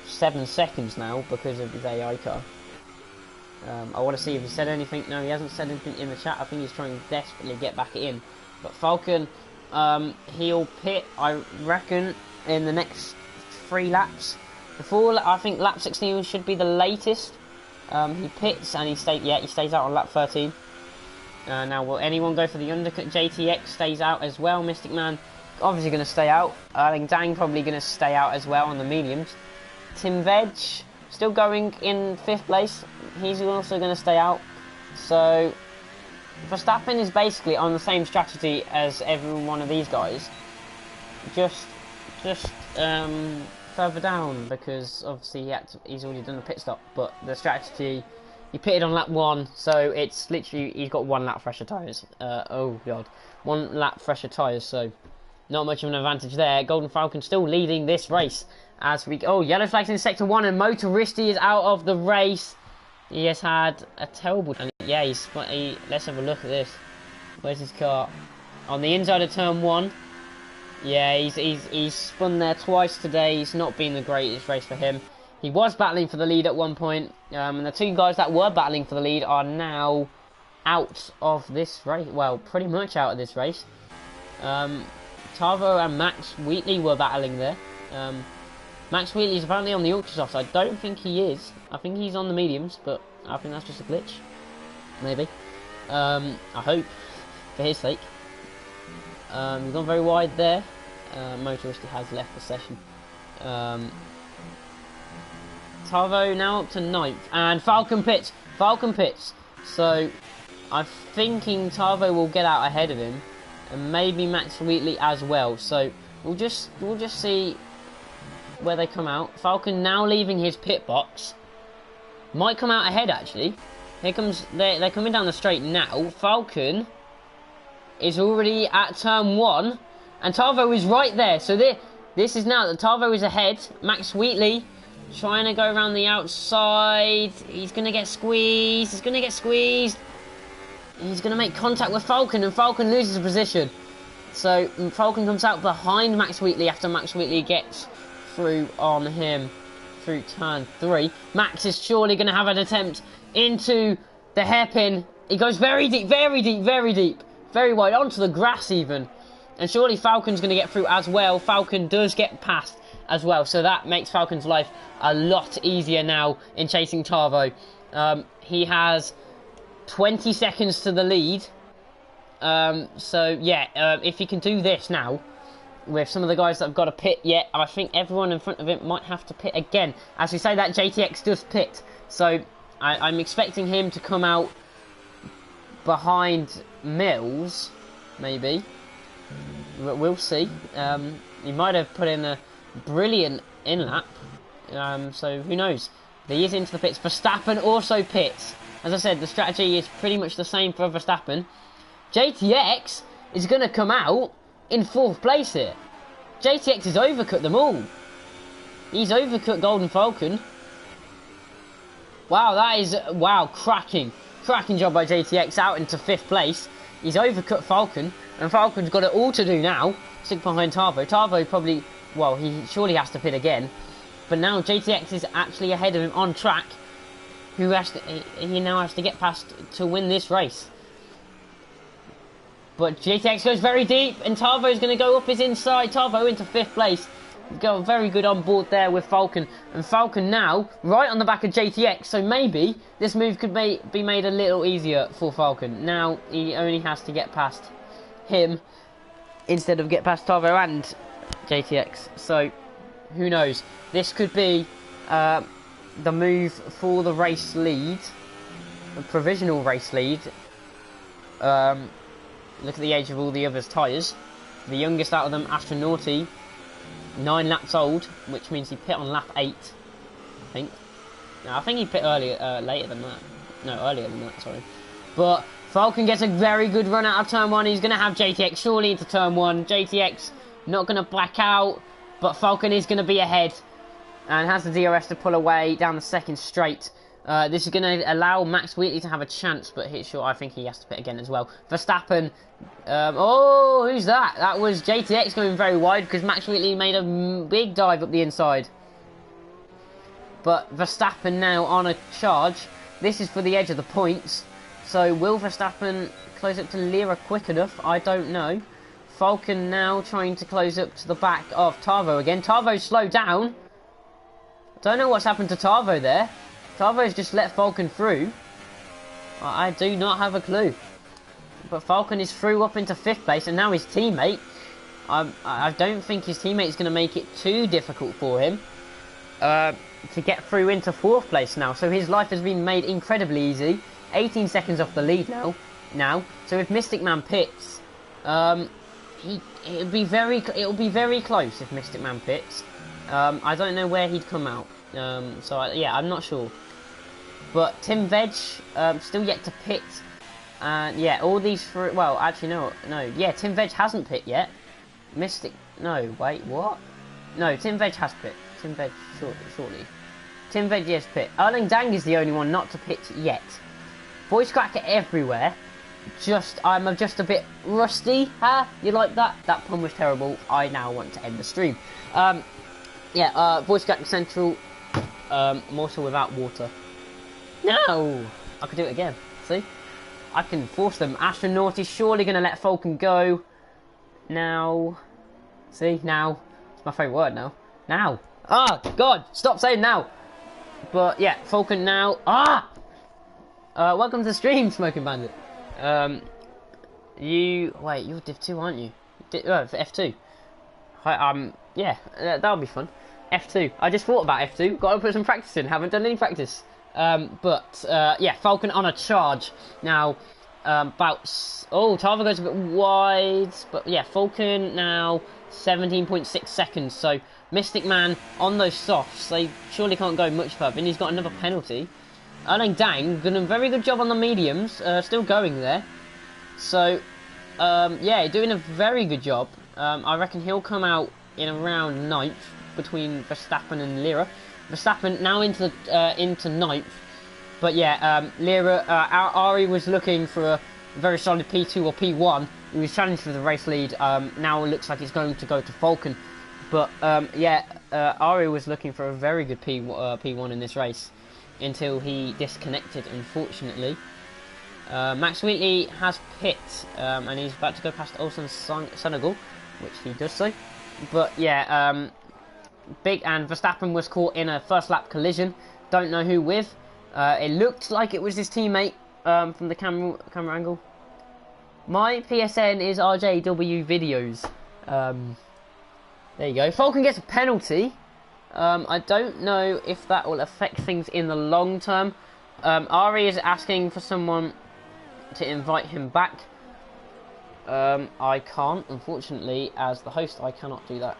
7 seconds now because of his AI car. I want to see if he said anything. No, he hasn't said anything in the chat. I think he's trying to desperately get back in. But Falcon, he'll pit, I reckon, in the next 3 laps. before, I think lap 16 should be the latest. He pits and he stays out on lap 13. Now, will anyone go for the undercut? JTX stays out as well. Mystic Man obviously going to stay out. I think Dang probably going to stay out as well on the mediums. Tim Veg still going in 5th place. He's also going to stay out. So Verstappen is basically on the same strategy as every one of these guys. Just further down, because obviously he's already done a pit stop. But the strategy, he pitted on lap 1, so it's literally he's got 1 lap fresher tyres. Oh god, 1 lap fresher tyres. So not much of an advantage there. Golden Falcon still leading this race as we yellow flags in sector 1 and Motoristi is out of the race. He has had a terrible. And yeah, let's have a look at this. Where's his car? On the inside of turn 1. Yeah, he's spun there twice today. It's not been the greatest race for him. He was battling for the lead at one point, and the 2 guys that were battling for the lead are now out of this race. Well, pretty much out of this race. Tavo and Max Wheatley were battling there. Max Wheatley is apparently on the ultra softs. I don't think he is. I think he's on the mediums, but I think that's just a glitch. Maybe. I hope, for his sake. He's gone very wide there. Motoristi has left the session. Tavo now up to 9th. And Falcon pits. So I'm thinking Tavo will get out ahead of him. And maybe Max Wheatley as well. So we'll just see where they come out. Falcon now leaving his pit box. Might come out ahead actually. Here comes they're coming down the straight now. Falcon is already at turn 1, and Tavo is right there. So this is now that Tavo is ahead. Max Wheatley trying to go around the outside. He's going to get squeezed. He's going to make contact with Falcon, and Falcon loses a position. So Falcon comes out behind Max Wheatley after Max Wheatley gets through on him through turn 3. Max is surely going to have an attempt into the hairpin. He goes very deep, very wide, onto the grass even. And surely Falcon's going to get through as well. Falcon does get past as well. So that makes Falcon's life a lot easier now in chasing Tavo. He has 20 seconds to the lead. So yeah, if he can do this now, with some of the guys that have got to pit yet, I think everyone in front of him might have to pit again. As we say that, JTX does pit. So I'm expecting him to come out behind Mills, maybe. We'll see. He might have put in a brilliant in-lap. So who knows? He is into the pits. Verstappen also pits. As I said, the strategy is pretty much the same for Verstappen. JTX is going to come out in 4th place here. JTX has overcut them all. He's overcut Golden Falcon. Wow, cracking job by JTX, out into 5th place. He's overcut Falcon, and Falcon's got it all to do now. Stick behind Tavo. Tavo probably, well, he surely has to pit again. But now JTX is actually ahead of him on track. He now has to get past to win this race. But JTX goes very deep, and Tavo is going to go up his inside. Tavo into 5th place. Go very good on board there with Falcon. And Falcon now right on the back of JTX. So maybe this move could be made a little easier for Falcon. Now he only has to get past him instead of get past Tavo and JTX. So who knows? This could be the move for the race lead. The provisional race lead. Look at the age of all the others' tyres. The youngest out of them, Astronauti, 9 laps old, which means he pit on lap 8, I think. No, I think he pit later than that. No, earlier than that, sorry. But Falcon gets a very good run out of turn 1. He's going to have JTX surely into turn 1. JTX not going to black out, but Falcon is going to be ahead and has the DRS to pull away down the 2nd straight. This is going to allow Max Wheatley to have a chance, but I think he has to pit again as well. Verstappen, who's that? That was JTX going very wide because Max Wheatley made a big dive up the inside. But Verstappen now on a charge. This is for the edge of the points. So will Verstappen close up to Lira quick enough? I don't know. Falcon now trying to close up to the back of Tavo again. Tavo slowed down. Don't know what's happened to Tavo there. Tavo's just let Falcon through. I do not have a clue. But Falcon is through up into 5th place, and now his teammate. I don't think his teammate is going to make it too difficult for him to get through into 4th place now. So his life has been made incredibly easy. 18 seconds off the lead now. So if Mystic Man pits, it'll be very close if Mystic Man pits. I don't know where he'd come out. Yeah, I'm not sure. But Tim Veg still yet to pit. And yeah, all these three. Well, actually, no. Yeah, Tim Veg hasn't pit yet. Mystic. No, wait, what? No, Tim Veg has pit. Tim Veg shortly. Tim Veg yes pit. Erling Dang is the only one not to pit yet. Voice cracker everywhere. I'm just a bit rusty. Huh? You like that? That pun was terrible. I now want to end the stream. Yeah. Voice cracker central. Mortal without water. No, I could do it again. See? I can force them. Astronaut is surely going to let Falcon go. Now. See? Now. It's my favourite word now. Now. Ah, God. Stop saying now. But, yeah. Falcon now. Ah! Welcome to the stream, Smoking Bandit. Wait, you're Div 2, aren't you? F2. Yeah. That'll be fun. F2. I just thought about F2. Got to put some practice in. Haven't done any practice. Yeah, Falcon on a charge. Now, Tava goes a bit wide. But yeah, Falcon now 17.6 seconds. So, Mystic Man on those softs. They surely can't go much further. And he's got another penalty. Erling Dang done a very good job on the mediums. Still going there. So, yeah, doing a very good job. I reckon he'll come out in around 9th between Verstappen and Lira. Verstappen now into 9th. But yeah, Lira, Ari was looking for a very solid P2 or P1. He was challenged for the race lead. Now it looks like it's going to go to Falcon. But yeah, Ari was looking for a very good P1 in this race until he disconnected, unfortunately. Max Wheatley has pit, and he's about to go past Olsen Senegal, which he does so. But yeah, and Verstappen was caught in a first lap collision. Don't know who with. It looked like it was his teammate from the camera angle. My PSN is RJW Videos. There you go. Falcon gets a penalty. I don't know if that will affect things in the long term. Ari is asking for someone to invite him back. I can't, unfortunately, as the host, I cannot do that.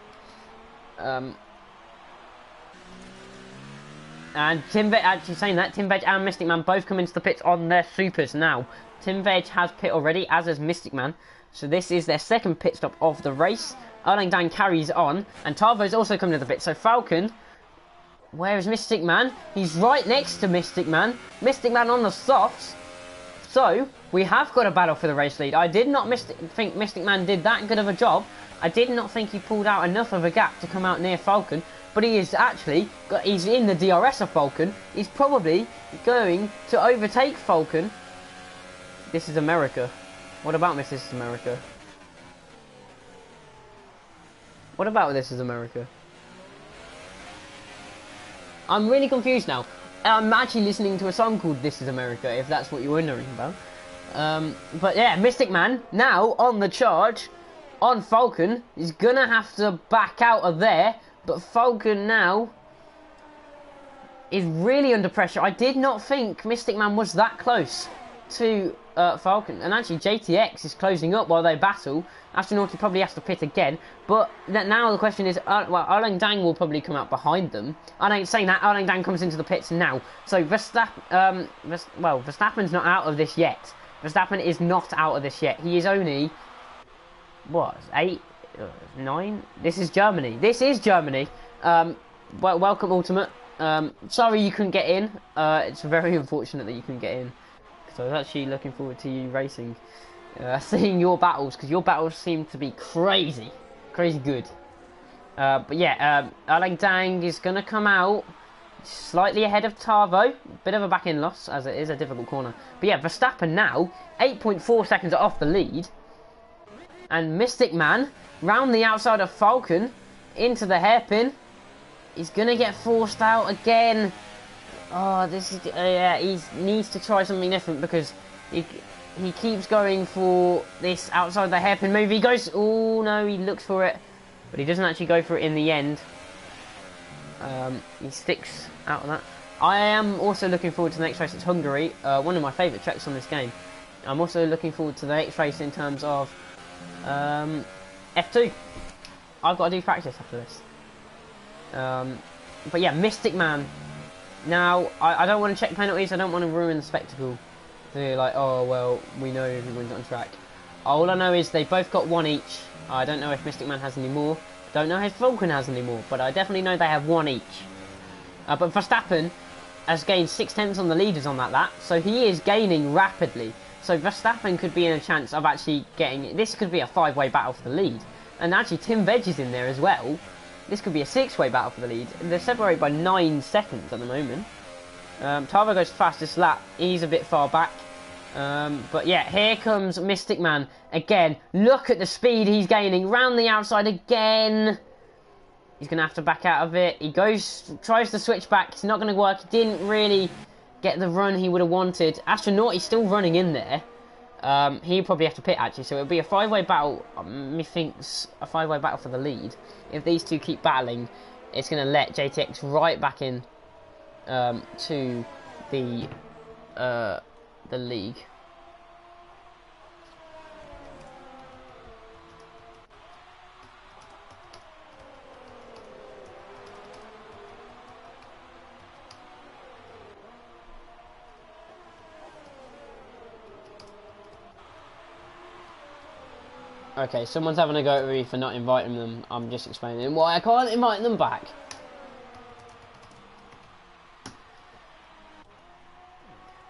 And Tim Veg, actually saying that, Tim Veg and Mystic Man both come into the pits on their supers now. Tim Veg has pit already, as has Mystic Man. So this is their second pit stop of the race. Erling Dang carries on, and Tavo's also coming to the pit. So Falcon, where is Mystic Man? He's right next to Mystic Man. Mystic Man on the softs. So, we have got a battle for the race lead. I did not think Mystic Man did that good of a job. I did not think he pulled out enough of a gap to come out near Falcon. But he is actually, he's in the DRS of Falcon. He's probably going to overtake Falcon. This is America. What about This is America? What about This is America? I'm really confused now. I'm actually listening to a song called This is America, if that's what you're wondering about. But yeah, Mystic Man, now on the charge, on Falcon, is going to have to back out of there. But Falcon now is really under pressure. I did not think Mystic Man was that close to Falcon. And actually, JTX is closing up while they battle. Astronaut probably has to pit again. But now the question is, Erling Dang will probably come out behind them. I ain't saying that. Erling Dang comes into the pits now. So Verstappen's not out of this yet. Verstappen is not out of this yet. He is only, what, 8? 9? This is Germany. This is Germany. Welcome, Ultimate. Sorry you couldn't get in. It's very unfortunate that you couldn't get in. So I was actually looking forward to you racing, seeing your battles, because your battles seem to be crazy good. But yeah, Erling Dang is going to come out slightly ahead of Tavo. Bit of a back-end loss, as it is a difficult corner. But yeah, Verstappen now 8.4 seconds off the lead. And Mystic Man round the outside of Falcon into the hairpin. He's going to get forced out again. Oh, this is... yeah, he needs to try something different because he keeps going for this outside the hairpin move. He goes... Oh, no, he looks for it. But he doesn't actually go for it in the end. He sticks out of that. I am also looking forward to the next race. It's Hungary. One of my favourite tracks on this game. I'm also looking forward to the next race in terms of F2. I've got to do practice after this. But yeah, Mystic Man. Now, I don't want to check penalties. I don't want to ruin the spectacle. They're like, oh, well, we know who wins on track. All I know is they both got one each. I don't know if Mystic Man has any more. Don't know if Falcon has any more. But I definitely know they have one each. But Verstappen has gained 6/10 on the leaders on that lap. So he is gaining rapidly. So Verstappen could be in a chance of actually getting... This could be a 5-way battle for the lead. And actually Tim Veg is in there as well. This could be a 6-way battle for the lead. They're separated by 9 seconds at the moment. Tava goes fastest lap. He's a bit far back. But yeah, here comes Mystic Man again. Look at the speed he's gaining. Round the outside again. He's going to have to back out of it. He tries to switch back. It's not going to work. He didn't really get the run he would have wanted. Astronaut, he's still running in there. He'll probably have to pit actually. So it'll be a 5-way battle. Methinks a 5-way battle for the lead. If these two keep battling, it's going to let JTX right back in to the league. Okay, someone's having a go at me for not inviting them. I'm just explaining why I can't invite them back.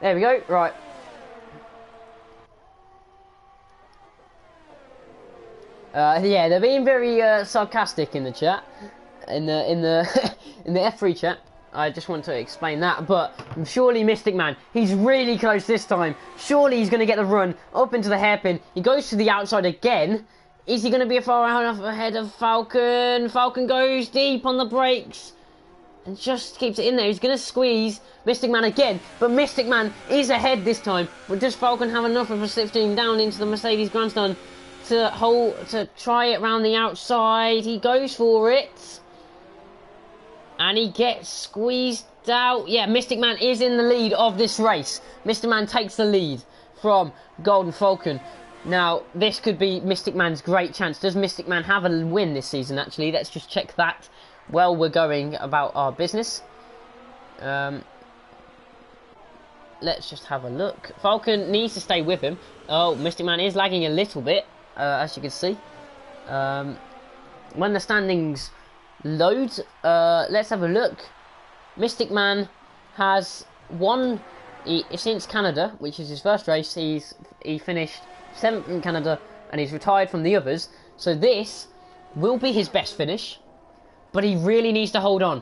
There we go. Right. Yeah, they're being very sarcastic in the chat, in the in the F3 chat. I just want to explain that, but surely Mystic Man, he's really close this time. Surely he's going to get the run up into the hairpin. He goes to the outside again. Is he going to be far enough ahead of Falcon? Falcon goes deep on the brakes and just keeps it in there. He's going to squeeze Mystic Man again, but Mystic Man is ahead this time. But does Falcon have enough of a slipstream down into the Mercedes grandstand to try it round the outside? He goes for it. And he gets squeezed out. Yeah, Mystic Man is in the lead of this race. Mystic Man takes the lead from Golden Falcon. Now, this could be Mystic Man's great chance. Does Mystic Man have a win this season, actually? Let's just check that while we're going about our business. Let's just have a look. Falcon needs to stay with him. Oh, Mystic Man is lagging a little bit, as you can see. When the standings load, let's have a look. Mystic Man has won since Canada, which is his first race. He finished 7th in Canada and he's retired from the others, so this will be his best finish, but he really needs to hold on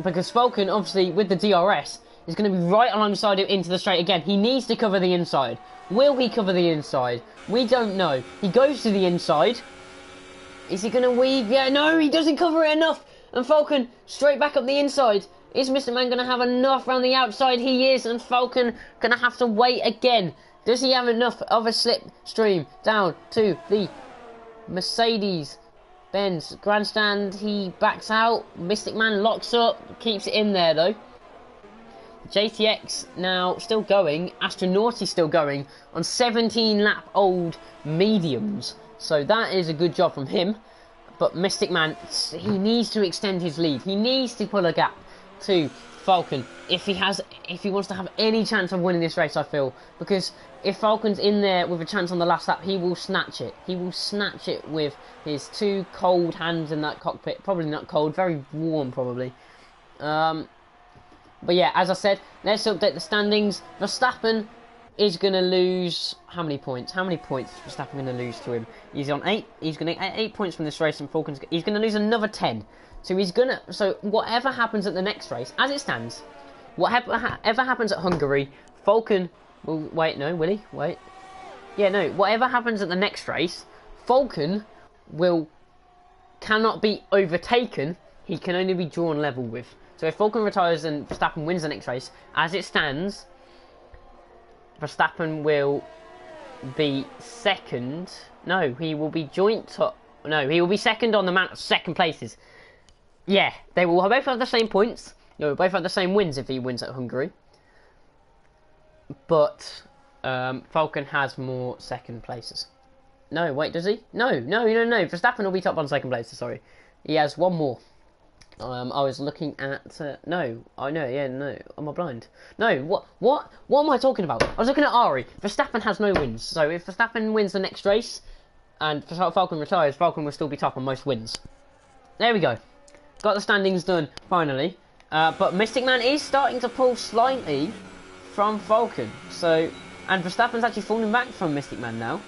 because Falcon, obviously with the DRS, is going to be right alongside him into the straight again. He needs to cover the inside. Will he cover the inside? We don't know. He goes to the inside. Is he going to weave? Yeah, no, he doesn't cover it enough. And Falcon straight back up the inside. Is Mr. Man going to have enough around the outside? He is, and Falcon going to have to wait again. Does he have enough of a slipstream down to the Mercedes-Benz grandstand? He backs out. Mystic Man locks up, keeps it in there though. JTX now still going. Astronaut is still going on 17-lap-old mediums. So that is a good job from him. But Mystic Man, he needs to extend his lead. He needs to pull a gap to Falcon if he wants to have any chance of winning this race, I feel. Because if Falcon's in there with a chance on the last lap, he will snatch it. He will snatch it with his 2 cold hands in that cockpit. Probably not cold, very warm probably. But yeah, as I said, let's update the standings. Verstappen is going to lose... How many points? How many points is Verstappen going to lose to him? He's on 8. He's going to get 8 points from this race, and Falcon's... He's going to lose another 10. So he's going to... So whatever happens at the next race, as it stands, whatever happens at Hungary, Falcon... Will, wait, no, will he? Wait. Yeah, no. Whatever happens at the next race, Falcon cannot be overtaken he can only be drawn level with. So if Falcon retires and Verstappen wins the next race, as it stands, Verstappen will be second. No, he will be joint top. No, he will be second on the amount of second places. Yeah, they will both have the same points. They will both have the same wins if he wins at Hungary. But Falcon has more second places. No, wait, does he? No. Verstappen will be top on second places, sorry. He has one more. I was looking at... no. I know, yeah, no. Am I blind? No, what am I talking about? I was looking at Ari. Verstappen has no wins. So if Verstappen wins the next race and Falcon retires, Falcon will still be top on most wins. There we go. Got the standings done, finally. But Mystic Man is starting to pull slightly from Falcon. So, and Verstappen's actually falling back from Mystic Man now.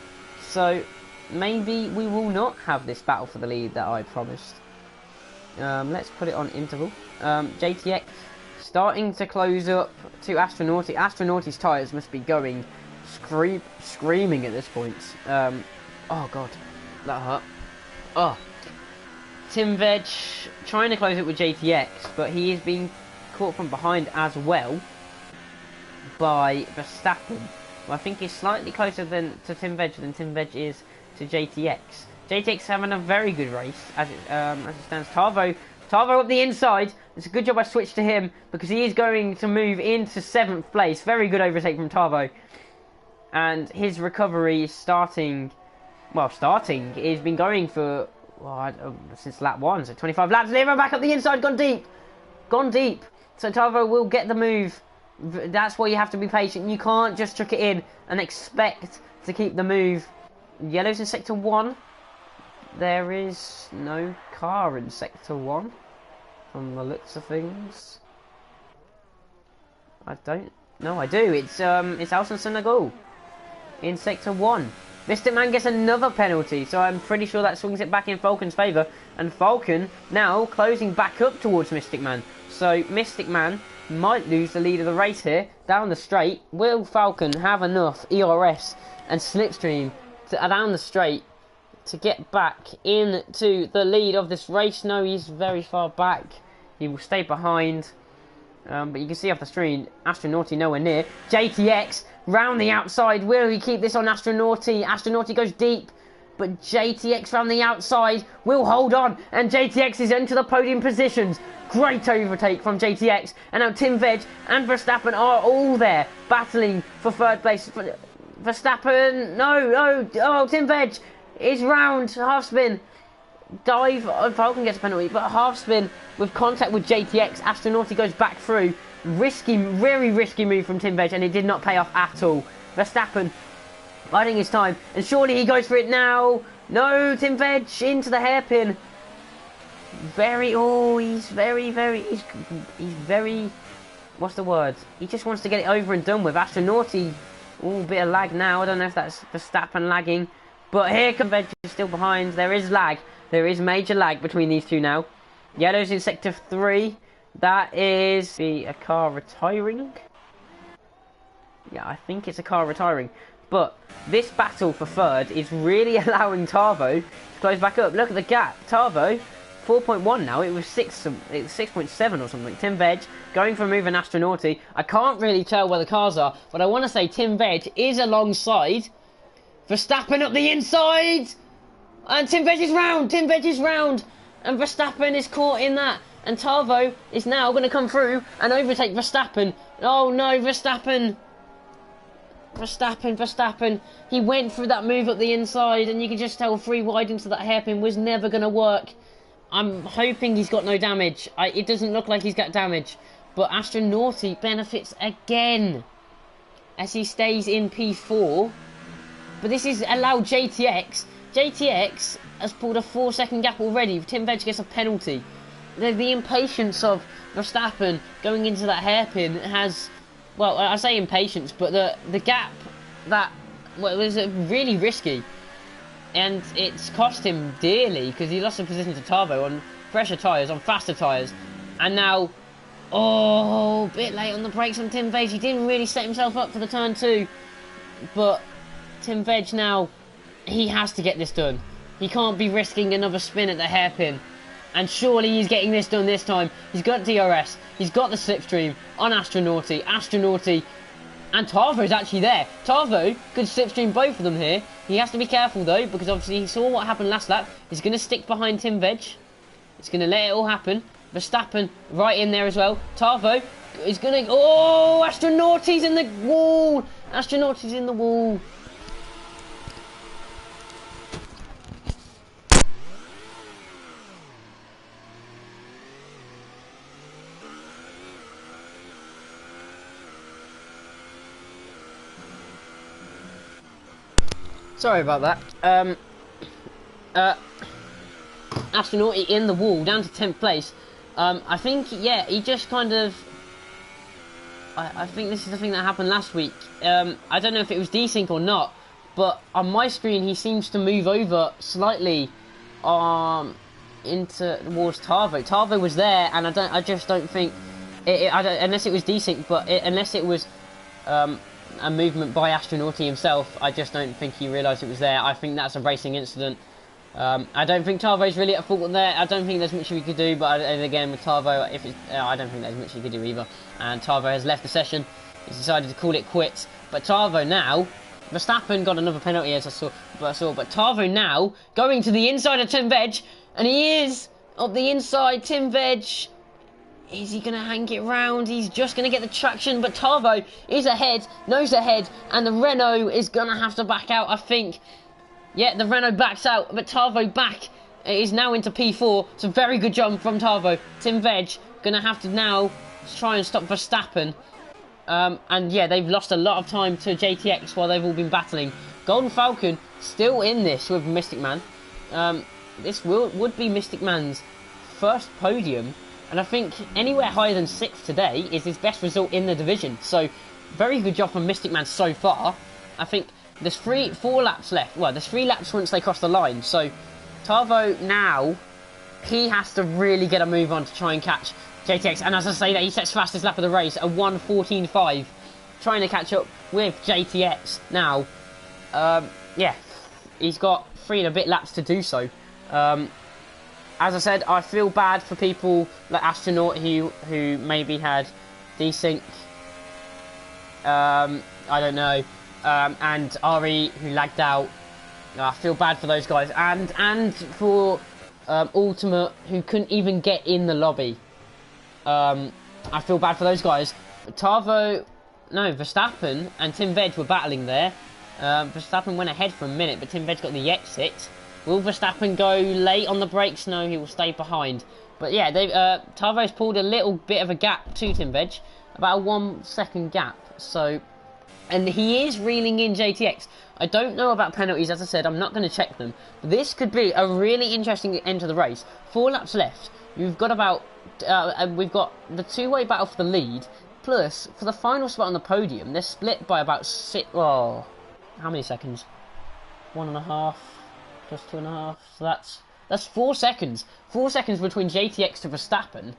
So, maybe we will not have this battle for the lead that I promised. Let's put it on interval. JTX starting to close up to Astronauti. Astronauti's tyres must be going screaming at this point. Oh god, that hurt. Oh, Tim Veg trying to close it with JTX, but he is being caught from behind as well by Verstappen. Well, I think he's slightly closer to Tim Veg than Tim Veg is to JTX. JTX having a very good race as it stands. Tarvo up the inside. It's a good job I switched to him because he is going to move into 7th place. Very good overtake from Tarvo. And his recovery is starting. Well, he's been going for since lap 1, so 25 laps. Lero back up the inside, gone deep. So Tarvo will get the move. That's why you have to be patient. You can't just chuck it in and expect to keep the move. Yellow's in sector 1. There is no car in sector 1 from the looks of things. I don't. No, I do. It's Alson Senegal in sector 1. Mystic Man gets another penalty, so I'm pretty sure that swings it back in Falcon's favour. And Falcon now closing back up towards Mystic Man. So Mystic Man might lose the lead of the race here down the straight. Will Falcon have enough ERS and slipstream down the straight to get back into the lead of this race? No, he's very far back. He will stay behind. But you can see off the screen, Astronauti nowhere near. JTX round the outside. Will he keep this on Astronauti? Astronauti goes deep, but JTX round the outside will hold on, and JTX is into the podium positions. Great overtake from JTX, and now Tim Veg and Verstappen are all there battling for 3rd place. Verstappen, no, oh, Tim Veg is round, half spin. Dive, Falcon gets a penalty, but half spin with contact with JTX. Astronauti goes back through. Very risky move from Tim Veg, and it did not pay off at all. Verstappen biding his time, and surely he goes for it now. No, Tim Veg into the hairpin. He's very, what's the word? He just wants to get it over and done with. Astronauti, bit of lag now. I don't know if that's Verstappen lagging, but here comes Veg is still behind. There is lag. There is major lag between these two now. Yellow's in sector 3. That is a car retiring. Yeah, I think it's a car retiring. But this battle for 3rd is really allowing Tarvo to close back up. Look at the gap. Tarvo, 4.1 now. It was 6.7 or something. Tim Veg going for a move in Astronauti. I can't really tell where the cars are, but I want to say Tim Veg is alongside Verstappen up the inside. And Tim Veg is round. And Verstappen is caught in that. And Tarvo is now going to come through and overtake Verstappen. Oh no, Verstappen. He went through that move up the inside, and you can just tell 3 wide into that hairpin was never going to work. I'm hoping he's got no damage. It doesn't look like he's got damage. But Astronauti benefits again as he stays in P4. But this is allowed JTX. JTX has pulled a 4-second gap already. Tim Veg gets a penalty. The impatience of Verstappen going into that hairpin has... Well, I say impatience, but the gap that was really risky. And it's cost him dearly because he lost a position to Tarvo on fresher tyres, on faster tyres. And now, a bit late on the brakes on Tim Veg. He didn't really set himself up for the turn 2. But Tim Veg now, he has to get this done. He can't be risking another spin at the hairpin. And surely he's getting this done this time. He's got DRS. He's got the slipstream on Astronauty. Astronauty and Tarvo's actually there. Tarvo could slipstream both of them here. He has to be careful though, because obviously he saw what happened last lap. He's going to stick behind Tim Veg. He's going to let it all happen. Verstappen right in there as well. Tarvo is going to... Oh, Astronauty's in the wall. Astronauty's in the wall. Sorry about that. Astronauty in the wall, down to 10th place. I think, yeah, he just kind of... I think this is the thing that happened last week. I don't know if it was desync or not, but on my screen he seems to move over slightly towards Tarvo. Tarvo was there, and I just don't think... unless it was desync, but unless it was... a movement by Astronauty himself, I just don't think he realised it was there. I think that's a racing incident. I don't think Tarvo's really at fault there. I don't think there's much we could do, but again with Tarvo, I don't think there's much he could do either. And Tarvo has left the session. He's decided to call it quits. But Tarvo now, Verstappen got another penalty as I saw, but Tarvo now going to the inside of Tim Veg, and he is up the inside. Tim Veg. Is he going to hang it round? He's just going to get the traction, but Tarvo is ahead, nose ahead, and the Renault is going to have to back out, I think. Yeah, the Renault backs out, but Tarvo back is now into P4. It's a very good job from Tarvo. Tim Veg going to have to now try and stop Verstappen. And yeah, they've lost a lot of time to JTX while they've all been battling. Golden Falcon still in this with Mystic Man. This would be Mystic Man's first podium. And I think anywhere higher than 6th today is his best result in the division. So, very good job from Mystic Man so far. I think there's 4 laps left. Well, there's 3 laps once they cross the line. So, Tarvo now, he has to really get a move on to try and catch JTX. And as I say that, he sets fastest lap of the race, a 1:14.5. Trying to catch up with JTX now. Yeah, he's got 3 and a bit laps to do so. As I said, I feel bad for people like Astronaut who maybe had desync. I don't know. And Ari who lagged out. I feel bad for those guys, and for Ultimate who couldn't even get in the lobby. I feel bad for those guys. Verstappen and Tim Veg were battling there. Verstappen went ahead for a minute, but Tim Veg got the exit. Will Verstappen go late on the brakes? No, he will stay behind. But yeah, Tarvo's pulled a little bit of a gap to Tim Veg, about a 1 second gap. So, and he is reeling in JTX. I don't know about penalties, as I said, I'm not going to check them. But this could be a really interesting end to the race. 4 laps left. We've got we've got the two-way battle for the lead. Plus, for the final spot on the podium, they're split by about 6. Oh, how many seconds? 1.5. Plus 2.5, so that's 4 seconds. 4 seconds between JTX to Verstappen.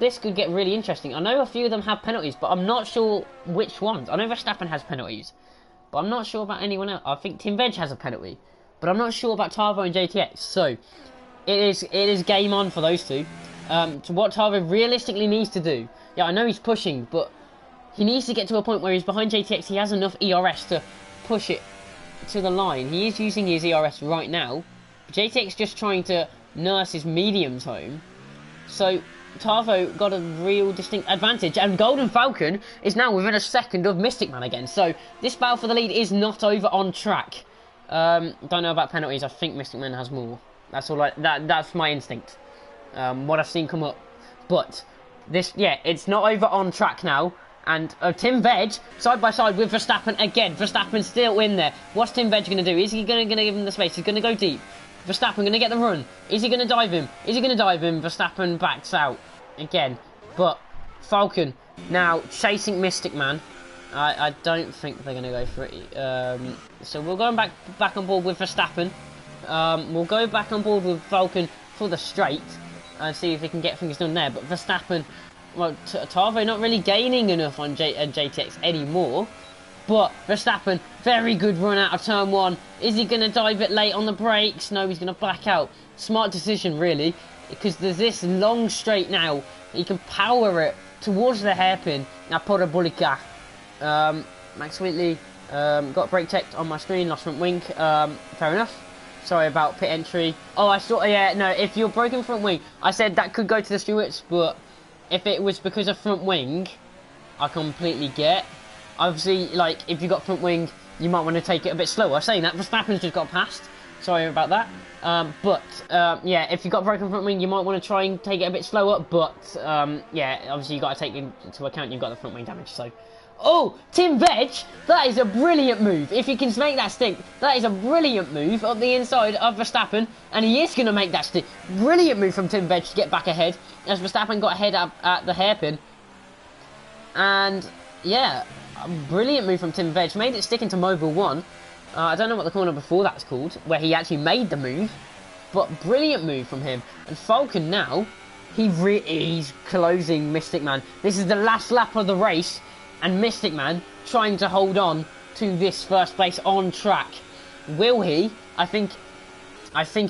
This could get really interesting. I know a few of them have penalties, but I'm not sure which ones. I know Verstappen has penalties, but I'm not sure about anyone else. I think Tim Veg has a penalty, but I'm not sure about Tarvo and JTX. So it is game on for those two. To what Tarvo realistically needs to do. Yeah, I know he's pushing, but he needs to get to a point where he's behind JTX. He has enough ERS to push it to the line. He is using his ERS right now. JTX just trying to nurse his mediums home. So Tarvo got a real distinct advantage, and Golden Falcon is now within a second of Mystic Man again. So this battle for the lead is not over on track. Don't know about penalties. I think Mystic Man has more. That's all. That's my instinct. What I've seen come up, but this, yeah, it's not over on track now. And Tim Veg, side by side with Verstappen again. Verstappen's still in there. What's Tim Veg going to do? Is he going to give him the space? He's going to go deep. Verstappen going to get the run. Is he going to dive him? Is he going to dive him? Verstappen backs out again. But Falcon now chasing Mystic Man. I don't think they're going to go for it. So we'll go back on board with Verstappen. We'll go back on board with Falcon for the straight and see if he can get things done there. But Verstappen... Well, Tarvo not really gaining enough on JTX anymore. But Verstappen, very good run out of turn 1. Is he going to dive it late on the brakes? No, he's going to back out. Smart decision, really, because there's this long straight now. He can power it towards the hairpin. Now, Parabolica. Max Wheatley got brake checked on my screen, lost front wing. Fair enough. Sorry about pit entry. Oh, I saw, yeah, no, if you're broken front wing, I said that could go to the stewards, but if it was because of front wing, I completely get. Obviously, like, if you got front wing, you might want to take it a bit slower. Saying that, Verstappen's just got past. Sorry about that. Yeah, if you got broken front wing, you might want to try and take it a bit slower. But, yeah, obviously you got to take into account you've got the front wing damage, so... Oh, Tim Veg, that is a brilliant move. If he can make that stick, that is a brilliant move up the inside of Verstappen, and he is going to make that stick. Brilliant move from Tim Veg to get back ahead, as Verstappen got ahead at the hairpin. And, yeah, a brilliant move from Tim Veg. Made it stick into Mobile 1. I don't know what the corner before that's called, where he actually made the move, but brilliant move from him. And Falcon now, he's closing Mystic Man. This is the last lap of the race. And Mystic Man trying to hold on to this first place on track. Will he? I think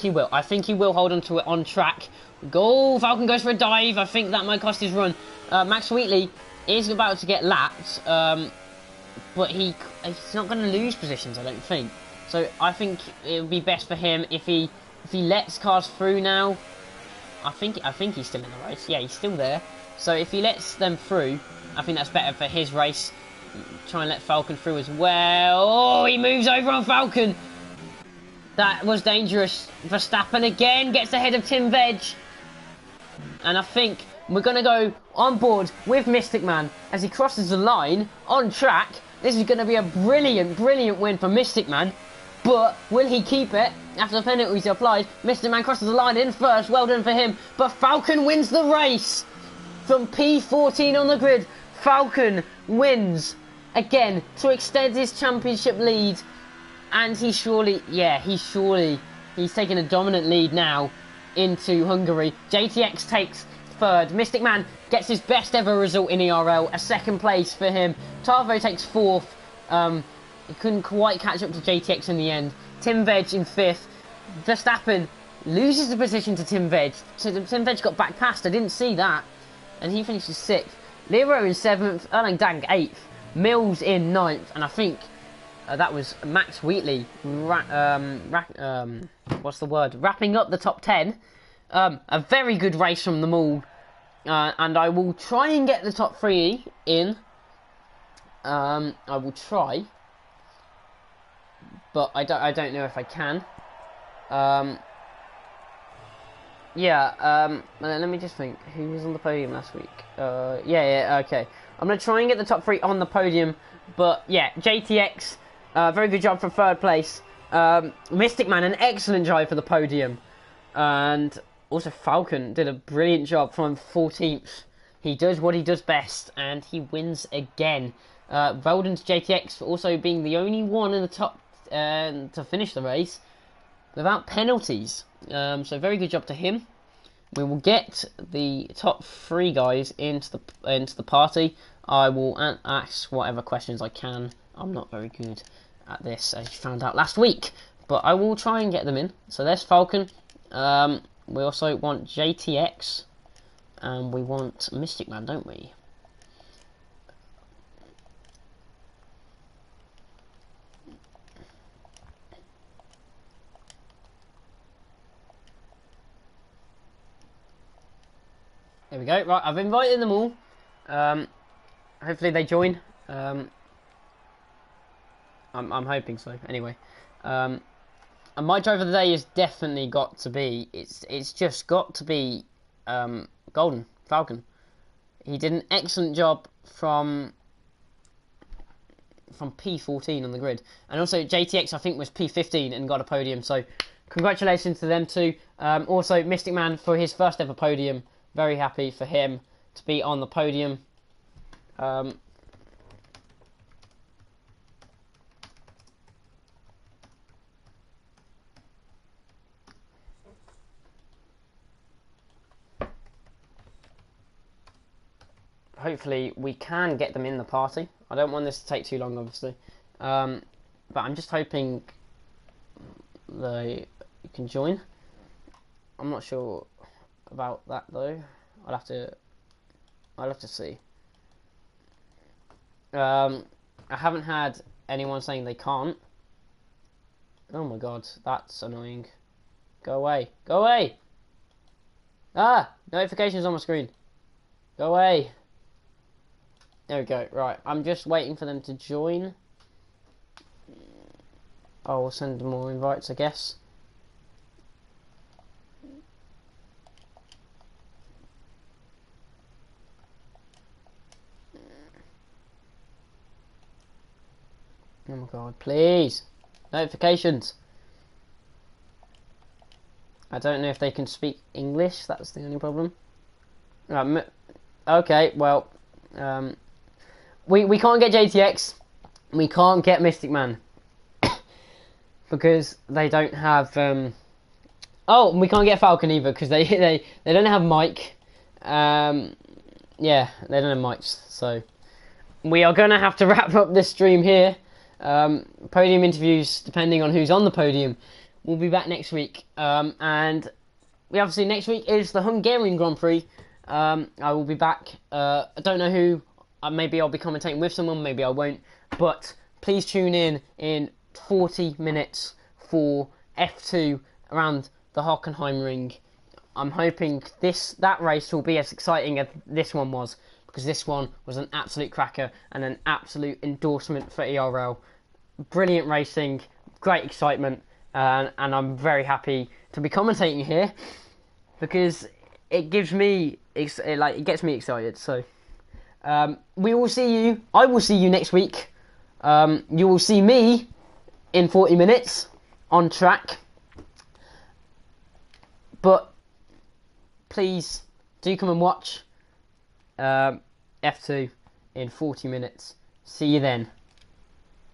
he will. I think he will hold on to it on track. Go! Falcon goes for a dive. I think that might cost his run. Max Wheatley is about to get lapped, but he's not going to lose positions, I don't think. So I think it would be best for him if he lets cars through now. I think he's still in the race. Yeah, he's still there. So if he lets them through, I think that's better for his race. Try and let Falcon through as well. Oh, he moves over on Falcon. That was dangerous. Verstappen again gets ahead of Tim Veg. And I think we're going to go on board with Mystic Man as he crosses the line on track. This is going to be a brilliant, brilliant win for Mystic Man. But will he keep it after the penalties are applied? Mystic Man crosses the line in first. Well done for him. But Falcon wins the race. From P14 on the grid, Falcon wins again to extend his championship lead. And he's taking a dominant lead now into Hungary. JTX takes third. Mystic Man gets his best ever result in ERL, a second place for him. Tavo takes fourth. He couldn't quite catch up to JTX in the end. Tim Veg in fifth. Verstappen loses the position to Tim Veg. So Tim Veg got back past. I didn't see that. And he finishes 6th. Lero in 7th, Erling Dang 8th, Mills in 9th, and I think that was Max Wheatley, wrapping up the top 10. A very good race from them all, and I will try and get the top 3 in. I will try, but I don't know if I can. Yeah, let me just think. Who was on the podium last week? Okay. I'm going to try and get the top 3 on the podium. But, yeah, JTX, very good job for 3rd place. Mystic Man, an excellent drive for the podium. And also Falcon did a brilliant job from 14th. He does what he does best, and he wins again. Well done to JTX for also being the only one in the top to finish the race without penalties. So very good job to him. We will get the top 3 guys into the party. I will ask whatever questions I can. I'm not very good at this, as you found out last week, but I will try and get them in. So there's Falcon. We also want JTX, and we want Mystic Man, don't we? There we go. Right, I've invited them all. Hopefully they join. I'm hoping so. Anyway, and my driver of the day has definitely got to be. It's just got to be Golden Falcon. He did an excellent job from P14 on the grid, and also JTX I think was P15 and got a podium. So congratulations to them too. Also Mystic Man for his first ever podium. Very happy for him to be on the podium. Hopefully we can get them in the party. I don't want this to take too long, obviously. But I'm just hoping they can join. I'm not sure about that though. I'll have to see. I haven't had anyone saying they can't. Oh my god, that's annoying. Go away. Go away! Ah! Notifications on my screen. Go away. There we go. Right, I'm just waiting for them to join. I'll send more invites, I guess. Oh my god, please. Notifications. I don't know if they can speak English, that's the only problem. Okay, well, we can't get JTX, we can't get Mystic Man, because they don't have, oh, we can't get Falcon either, because they don't have mic, yeah, they don't have mics, so we are going to have to wrap up this stream here. Podium interviews, depending on who's on the podium, we'll be back next week, and we obviously next week is the Hungarian Grand Prix. I will be back. I don't know who. Maybe I'll be commentating with someone, maybe I won't, but please tune in 40 minutes for F2 around the Hockenheimring. I'm hoping that race will be as exciting as this one was, because this one was an absolute cracker and an absolute endorsement for ERL. Brilliant racing, great excitement, and I'm very happy to be commentating here, because it gives me it gets me excited. So we will see you. I will see you next week. You will see me in 40 minutes on track. But please do come and watch F2 in 40 minutes. See you then.